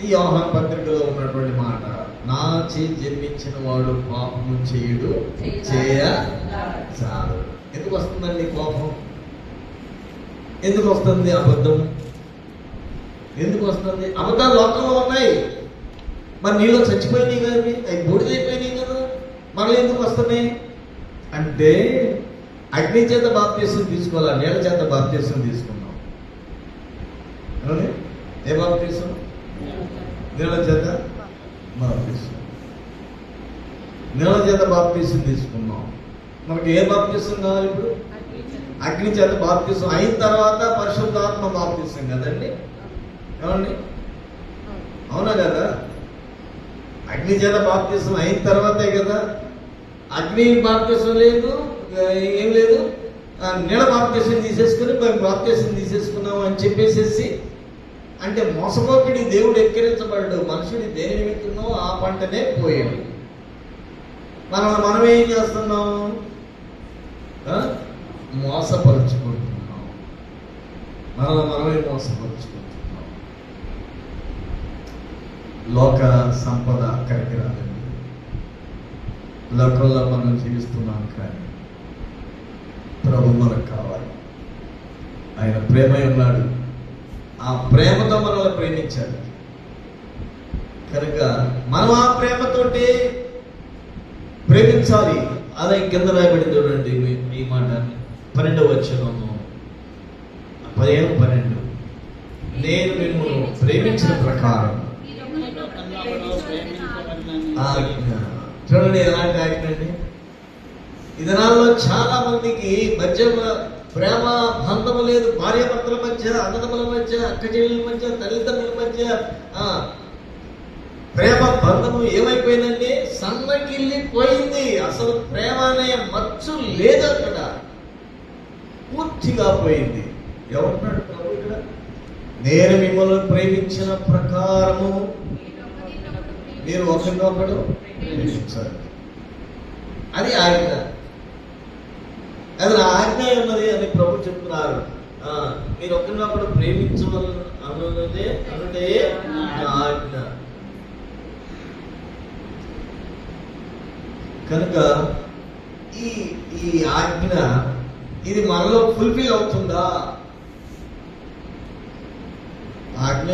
ఈ యోహాను పత్రికలో ఉన్నటువంటి మాట, నా చేతి జన్మించిన వాడు పాపము చేయుడు చేయచాడు. ఎందుకు వస్తుందండి కోపం? ఎందుకు వస్తుంది అబద్ధం? ఎందుకు వస్తుంది? అబద్ధాలు లోకంలో ఉన్నాయి, మరి నీలో చచ్చిపోయినాయి కదా, అవి బూడిదైపోయినాయి కదా, మళ్ళీ ఎందుకు వస్తున్నాయి అంటే అగ్ని చేత బాప్తిసం తీసుకోవాలా, నీళ్ళ చేత బాప్తిసం తీసుకున్నాం. ఏ బాప్తిసం? నీళ్ళ చేత బాప్తిసం. నీళ్ళ చేత బాప్తిసం తీసుకున్నాం. మనకి ఏ బాప్తిసం కావాలి ఇప్పుడు? అగ్ని చేత బాప్తిసం అయిన తర్వాత పరిశుద్ధాత్మ బాప్తిసం కదండి. ఏమండి? అవునా కదా? అగ్ని చేత బాప్తిసం అయిన తర్వాతే కదా. అగ్ని బాప్తిసం లేదు, ఏం లేదు, నీళ్ళ బాప్తిసం తీసేసుకుని బాప్తిసం తీసేసుకున్నాం అని చెప్పేసేసి, అంటే మోసపోతుడి దేవుడు ఎక్కిరించబడ్డాడు, మనుషుడి దేని నిమిత్తంలో ఆ పంటనే పోయాడు. మనం ఏం చేస్తున్నాం? మోసపరుచుకుంటున్నాం. మనమే మోసపరుచుకుంటున్నాం. లోక సంపద అక్కడికి రాదండి. లోకంలో మనం జీవిస్తున్నాం, కానీ ప్రభు మనకు కావాలి. ఆయన ప్రేమై ఉన్నాడు, ఆ ప్రేమతో మనల్ని ప్రేమించాడు. కనుక మనం ఆ ప్రేమతోటి ప్రేమించాలి. అదే కింద రాయబడింది చూడండి ఈ మాట, 12వ వచనము, 12 నేను మిమ్మల్ని ప్రేమించిన ప్రకారం. చూడండి ఎలాంటి ఆజ్ఞ అండి. ఈ దినాల్లో చాలా మందికి మధ్య ప్రేమ బంధము లేదు. భార్యాభర్తల మధ్య, అన్నదమ్ముల మధ్య, అక్క చెల్లెల మధ్య, తల్లిదండ్రుల మధ్య ప్రేమ బంధము ఏమైపోయిందండి? సన్నగిల్లిపోయింది. అసలు ప్రేమ అనే మచ్చు లేదు అక్కడ, పూర్తిగా పోయింది. ఎవరున్నాడు ప్రభు ఇక్కడ? నేను మిమ్మల్ని ప్రేమించిన ప్రకారము మీరు ఒకరినొకడు ప్రేమించాలి. అది ఆజ్ఞ. అది నా ఆజ్ఞ ఉన్నది అని ప్రభు చెప్తున్నారు. మీరు ఒకరినొకడు ప్రేమించవలన అనుటే నా ఆజ్ఞ. కనుక ఈ ఆజ్ఞ ఇది మనలో ఫుల్ఫిల్ అవుతుందా? ఆజ్ఞ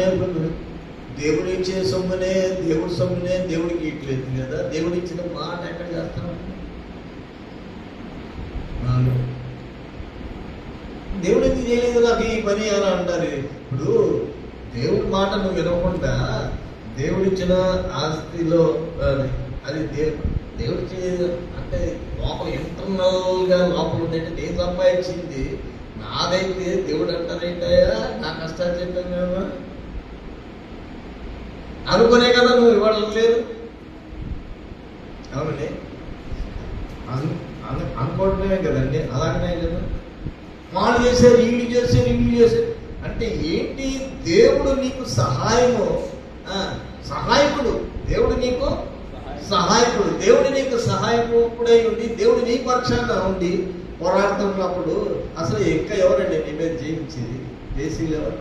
దేవుడు ఇచ్చే సొమ్మునే దేవుడి సొమ్మునే దేవుడికి ఇట్లేదు కదా. దేవుడు ఇచ్చిన మాట ఎక్కడ చేస్తాం? దేవుడు ఎందుకు చేయలేదు నాకు ఈ పని అని అంటారు. ఇప్పుడు దేవుడి మాట నువ్వు వినకుండా దేవుడిచ్చిన ఆస్తిలో అది దేవుడు చేయదు అంటే లోపల ఇంటర్నల్ గా లోపల ఉందంటే నేను సంపాదించింది నాదైతే దేవుడు అంటారేంటయ్యా నా కష్టార్జితం కదా అనుకునే కదా నువ్వు ఇవ్వడం లేదు. అవునండి, అనుకోవటమే కదండి. అలాగనే కదా వాళ్ళు చేశారు, వీళ్ళు చేశారు అంటే ఏంటి? దేవుడు నీకు సహాయకుడు. దేవుడు నీకు సహాయకుడు. దేవుడు నీకు సహాయకుడై ఉండి దేవుడు నీ పక్షాన ఉండి పోరాడుతున్నప్పుడు అసలు ఇంకా ఎవరండి నీ మీద జయించేది? దేశీయులు ఎవరు?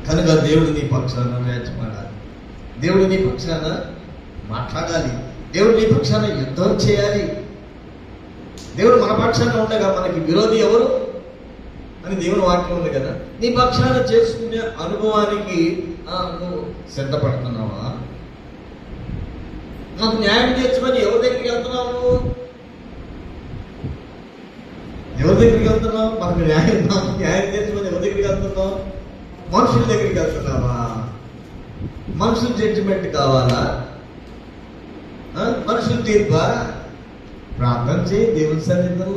కనుక దేవుడు నీ పక్షాన వేచమాడాలి, దేవుడు నీ పక్షాన మాట్లాడాలి, దేవుడు నీ పక్షాన యుద్ధం చేయాలి. దేవుడు మన పక్షాన ఉండగా మనకి విరోధి ఎవరు అని దేవుని వాక్యం ఉంది కదా. నీ పక్షాన చేసుకునే అనుభవానికి నువ్వు సిద్ధపడుతున్నావా? నాకు న్యాయం తెచ్చుకొని ఎవరి దగ్గరికి వెళ్తున్నావు? ఎవరి దగ్గరికి వెళ్తున్నావు? నాకు న్యాయం తెచ్చుకొని ఎవరి దగ్గరికి వెళ్తున్నావు? మనుషుల దగ్గరికి వెళ్తున్నావా? మనుషుల జడ్జిమెంట్ కావాలా? మనుషుల తీర్పా? ప్రార్థన చేయి దేవుని సన్నిధిలో.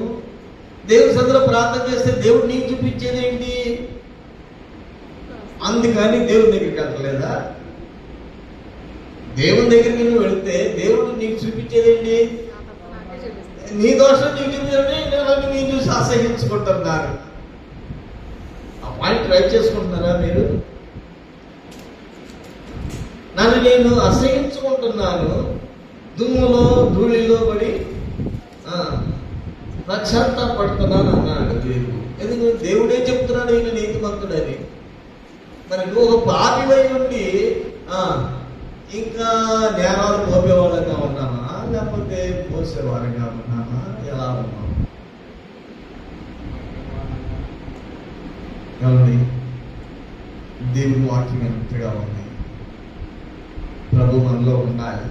దేవుని సన్నిధిలో ప్రార్థన చేస్తే దేవుడు నీకు చూపించేది ఏంటి? అందుకని దేవుని దగ్గరికి వెళ్ళలేదా? దేవుని దగ్గరికి నువ్వు వెళితే దేవుడు నీకు చూపించేది ఏంటి? నీ దోషం నీకు చూపించే నేను చూసి అసహించుకుంటున్నారు. ఆ పాయింట్ రైట్ చేసుకుంటున్నారా మీరు? నన్ను నేను అసహించుకుంటున్నాను, దుమ్ములో ధూళిలో పడి పశ్చాత్తాపడుతున్నాను అన్నాడు దేవుడు. ఎందుకు? దేవుడే చెప్తున్నాడు ఈయన నీతిమంతుడని. మరి నువ్వు ఒక పాపివై ఉండి ఇంకా నేరాలు మోపేవాళ్ళగా ఉన్నామా లేకపోతే మోసేవారిగా ఉన్నామా? ఎలా ఉన్నాం? కాబట్టి దేవుని వాక్యం ఎంతగా ఉంది. ప్రభు మనలో ఉండాలి,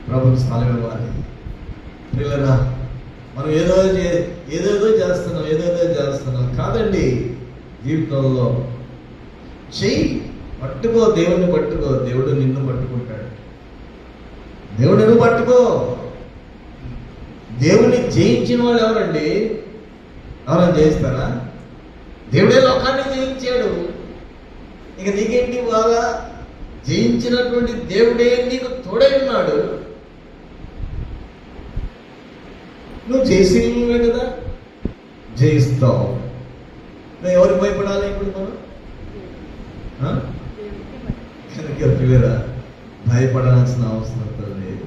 ప్రభుని స్థలమివ్వాలి. పిల్లరా, మనం ఏదేదో చేస్తున్నాం కాదండి. జీవితంలో చెయ్యి పట్టుకో, దేవుడిని పట్టుకో, దేవుడు నిన్ను పట్టుకుంటాడు. దేవుడిని పట్టుకో. దేవుని జయించిన వాళ్ళు ఎవరండి? ఎవరైనా జయిస్తారా? దేవుడే లోకాన్ని జయించాడు. ఇక నీకేంటి బాగా? జయించినటువంటి దేవుడే నీకు తోడై ఉన్నాడు. నువ్వు జయశీలువే కదా, జయిస్తావు. నువ్వు ఎవరికి భయపడాలి ఇప్పుడు మనం? కనుక పిల్లరా, భయపడాల్సిన అవసరం లేదు.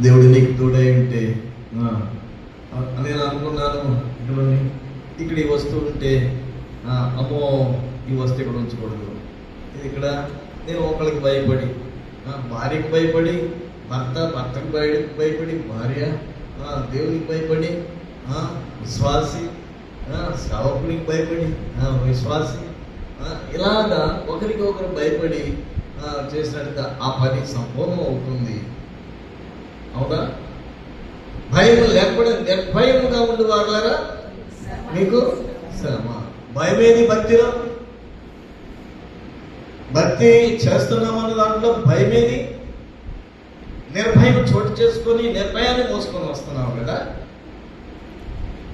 దేవుడు నీకు తోడై ఉంటే నేను అనుకున్నాను ఇక్కడ ఈ వస్తువు ఉంటే అమ్మో ఈ వస్తువు ఇక్కడ ఉంచకూడదు, ఇది ఇక్కడ నేను ఒకరికి భయపడి భార్యకు భయపడి భర్తకు భయపడి భార్య దేవునికి భయపడి విశ్వాసి సేవకునికి భయపడి విశ్వాసి ఇలాగా ఒకరికి ఒకరు భయపడి చేసినట్టుగా ఆ పని సంపూర్ణం అవుతుంది. అవునా? భయం లేకపోతే నిర్భయముగా ఉండి వారులారా మీకు శ్రమ. భయమేది భక్తిలో? భక్తి చేస్తున్నామన్న దాంట్లో భయమేది? నిర్భయం చోటు చేసుకొని నిర్భయాన్ని మోసుకొని వస్తున్నావు కదా.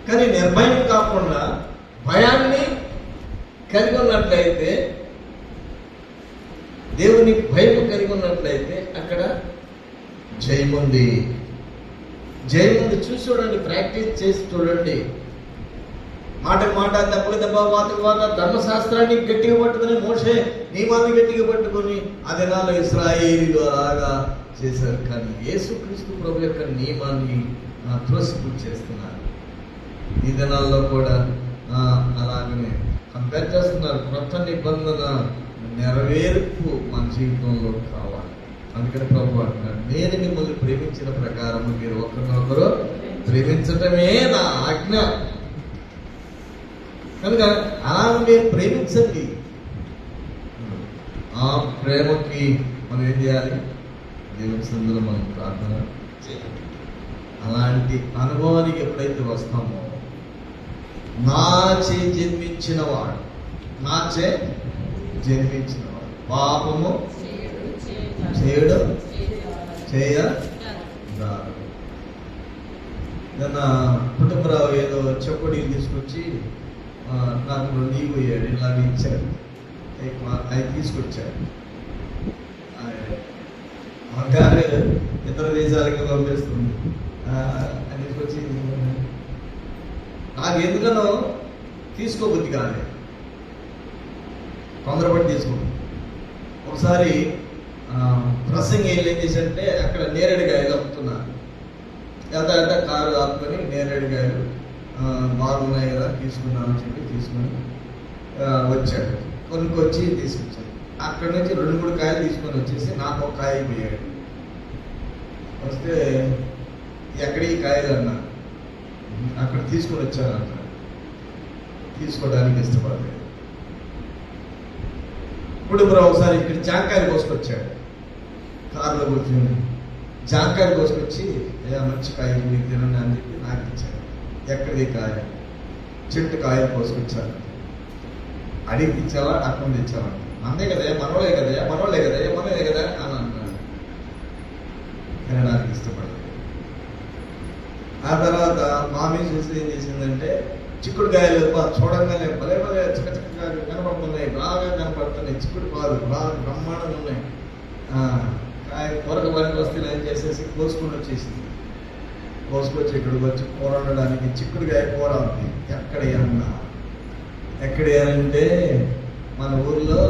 కానీ నిర్భయం కాకుండా భయాన్ని కలిగి ఉన్నట్లయితే, దేవుని భయం కలిగి ఉన్నట్లయితే అక్కడ జయముంది. జయముంది. చూసి చూడండి, ప్రాక్టీస్ చేసి చూడండి. మాటకు మాట, దెబ్బలు దెబ్బ, వాతకు వాత, ధర్మశాస్త్రాన్ని గట్టిగా పట్టుకుని మోషే నియమాన్ని గట్టిగా పట్టుకొని ఆ దినాల్లో ఇశ్రాయేలీలు అలాగా చేశారు. కానీ యేసుక్రీస్తు ప్రభు యొక్క నియమాన్ని త్రోసిపుచ్చి చేస్తున్నారు. ఈ దినాల్లో కూడా అలాగనే కంపేర్ చేస్తున్నారు. క్రొత్త నిబంధన నెరవేర్పు మన జీవితంలో కావాలి. అందుకని ప్రభు అంటున్నారు, నేను మిమ్మల్ని ప్రేమించిన ప్రకారం మీరు ఒకరినొకరు ప్రేమించటమే నా ఆజ్ఞ. కనుక అలా మీరు ప్రేమించండి. ఆ ప్రేమకి మనం ఏం చేయాలి? దేవుని సందులో మనం ప్రార్థన చేయాలి. అలాంటి అనుభవానికి ఎప్పుడైతే వస్తామో, నాచే జన్మించినవాడు పాపము చేయడం చేయదారు. నిన్న కుటుంబరావు ఏదో చెప్పుడీలు తీసుకొచ్చి నాకు 2 ఇవ్వయ్యాడు, ఇలాగ ఇచ్చాడు. అవి తీసుకొచ్చాడు. గారు ఇతర దేశాలకి పంపిస్తుంది అని తీసుకొచ్చి నాకు ఎందుకనో తీసుకోబుద్ధి కాలేదు, తొందరపడి తీసుకోండి. ఒకసారి ప్రసంగి ఏం చేశారంటే అక్కడ నేరేడుకాయలు అమ్ముతున్నారు. ఎంత కారు ఆపుకొని నేరేడుకాయలు బాగున్నాయి కదా తీసుకున్నామని చెప్పి తీసుకొని వచ్చాడు. కొనుక్కొచ్చి తీసుకొచ్చాడు. అక్కడ నుంచి 2-3 కాయలు తీసుకొని వచ్చేసి నాకు ఒక కాయ పోయాడు. వస్తే ఎక్కడ ఈ కాయలు అన్నా, అక్కడ తీసుకొని వచ్చాను అన్న. తీసుకోవడానికి ఇష్టపడలేదు. ఇప్పుడు ఒకసారి ఇక్కడ జాంకాయలు కోసుకొచ్చాడు. కారులో కూర్చొని జాంకాయలు కోసుకొచ్చి మంచి కాయ మీకు తినండి అని చెప్పి నాకు ఇచ్చాడు. ఎక్కడిది కాయ? చెట్టు కాయలు కోసుకొచ్చాను. అడిగి తెచ్చావా, అక్కడ తెచ్చావా? అంతే కదా, మనోళ్ళే కదా మనోళ్ళే కదా అని అన్నాడు. తినడానికి ఇష్టపడలేదు. ఆ తర్వాత మామీ చూసి ఏం చేసిందంటే చిక్కుడుకాయలు చూడంగానే భలే చక్కగా కనపడుతున్నాయి, బాగా కనపడుతున్నాయి. చిక్కుడు పాలు బాగా బ్రహ్మాండంగా ఉన్నాయి. కాయ కొరకు పనికి వస్తే ఏం చేసేసి కోసుకొని వచ్చేసింది. కోసుకొచ్చి ఇక్కడికి వచ్చి కూర వండడానికి చిక్కుడుకాయ కూర ఉంది. ఎక్కడేనంటే మన ఊర్లో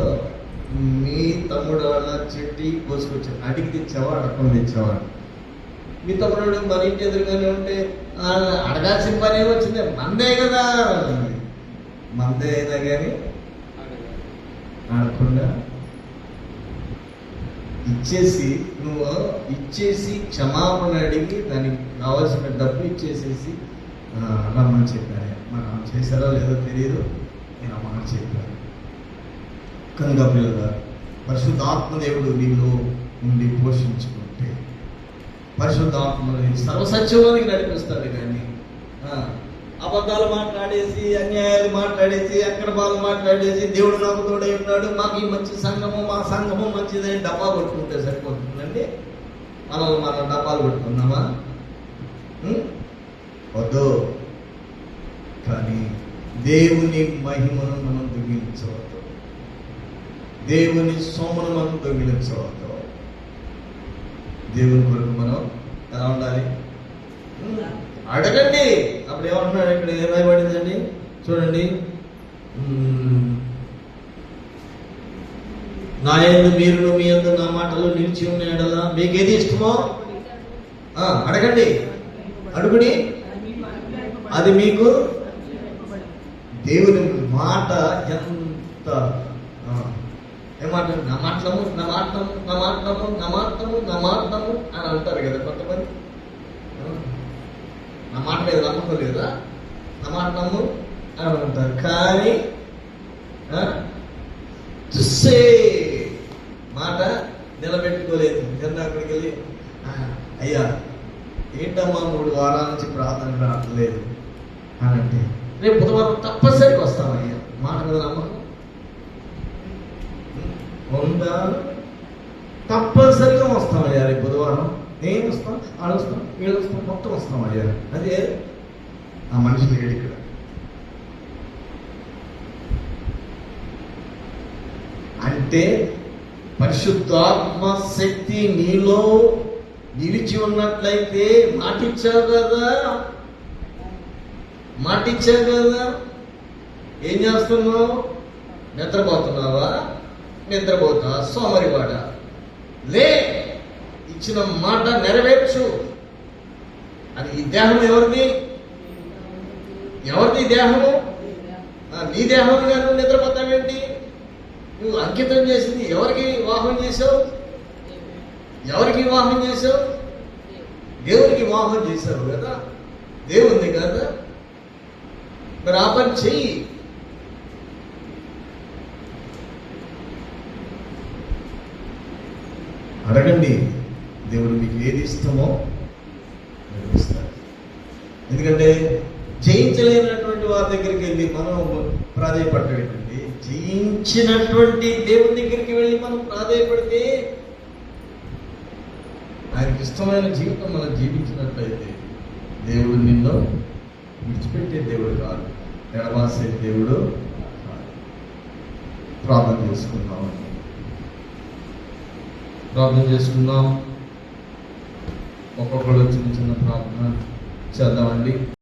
మీ తమ్ముడు వాళ్ళ చెట్టి కోసుకొచ్చాడు. అడిగి తెచ్చావా, అడగకుండా తెచ్చావా? మీ తమ్ముడు మన ఇంటి ఎదురుగానే ఉంటే అడగాల్సిన పని ఏమొచ్చింది? మందే కదా. మందే అయినా కానీ అడగకుండా ఇచ్చేసి క్షమాపణ అడిగి దానికి కావాల్సిన డబ్బు ఇచ్చేసేసి రమ్మని చెప్పాను. మనం చేశారో లేదో తెలియదు, నేను అమ్మని చెప్పాను. కనుక పిల్లగా పరిశుద్ధాత్మదేవుడు నీలో ఉండి పోషించుకుంటే పరిశుద్ధాత్మని సర్వసత్యంలోనికి నడిపిస్తాడు. కానీ అబద్ధాలు మాట్లాడేసి, అన్యాయాలు మాట్లాడేసి, అక్కడ బాధలు మాట్లాడేసి, దేవుడు నాకు తోడై ఉన్నాడు, మాకు ఈ మంచి సంఘము, మా సంఘము మంచిదని డబ్బా కొట్టుకుంటే సరిపోతుందండి. మనం డబ్బాలు కొట్టుకున్నామా? వద్దు. కానీ దేవుని మహిమను మనం దొంగిలించవద్దు, దేవుని సొమ్మును మనం దొంగిలించవద్దు. దేవుని కొరకు మనం ఎలా ఉండాలి? అడగండి. అప్పుడు ఏమంటున్నాడు? ఇక్కడ ఏమైపడిందండి చూడండి. నా యందు మీరును మీ యందు నా మాటలు నిలిచి ఉన్నాయడలా మీకు ఏది ఇష్టమో అడగండి. అడుగుడి, అది మీకు. దేవుని మాట ఎంత ఏమాట? నమాటము అని అంటారు కదా కొంతమంది. నా మాట మీద నమ్మకం లేదా? నమాటము అని అంటారు. కానీ చూసే మాట నిలబెట్టుకోలేదు. నిన్న అక్కడికి వెళ్ళి అయ్యా ఏంటమ్మా 3 వారాల నుంచి ప్రార్థన రావట్లేదు అని అంటే, రేపు బుధవారం తప్పనిసరిగా వస్తామయ్యా. మాట మీద నమ్మకం ఉందా? తప్పనిసరిగా వస్తామయ్యా రేపు బుధవారం. నేను వస్తాం, ఆడొస్తాం, వీళ్ళు వస్తాం, మొత్తం వస్తామయ్యా. అదే ఆ మనిషి లేడు ఇక్కడ. అంటే పరిశుద్ధాత్మ శక్తి నీలో నిలిచి ఉన్నట్లయితే మాటిచ్చావు కదా, ఏం చేస్తున్నావు? నిద్రపోతున్నావా? సోమరివాడ లే, ఇచ్చిన మాట నెరవేర్చు. అది ఈ దేహం ఎవరిది దేహము? నీ దేహం గారు నిద్రపోతావేంటి? నువ్వు అంకితం చేసింది ఎవరికి వివాహం చేసావు? దేవునికి వివాహం చేశావు కదా, దేవుంది కదా. మరి ఆ పని చెయ్యి. అడగండి, దేవుడు మీకు ఏది ఇష్టమో మీరు ఇస్తారు. ఎందుకంటే జయించలేనటువంటి వారి దగ్గరికి వెళ్ళి మనం ప్రాధేయపడేటండి. జయించినటువంటి దేవుని దగ్గరికి వెళ్ళి మనం ప్రాధేయపడితే ఆయనకి ఇష్టమైన జీవితం మనం జీవించినట్లయితే దేవుడు నిన్ను విడిచిపెట్టే దేవుడు కాదు, ఎడబాసే దేవుడు కాదు. ప్రార్థన చేసుకుందామండి. ప్రార్థన చేసుకుందాం. ఒక్కొక్కరు చిన్న చిన్న ప్రార్థన చేద్దామండి.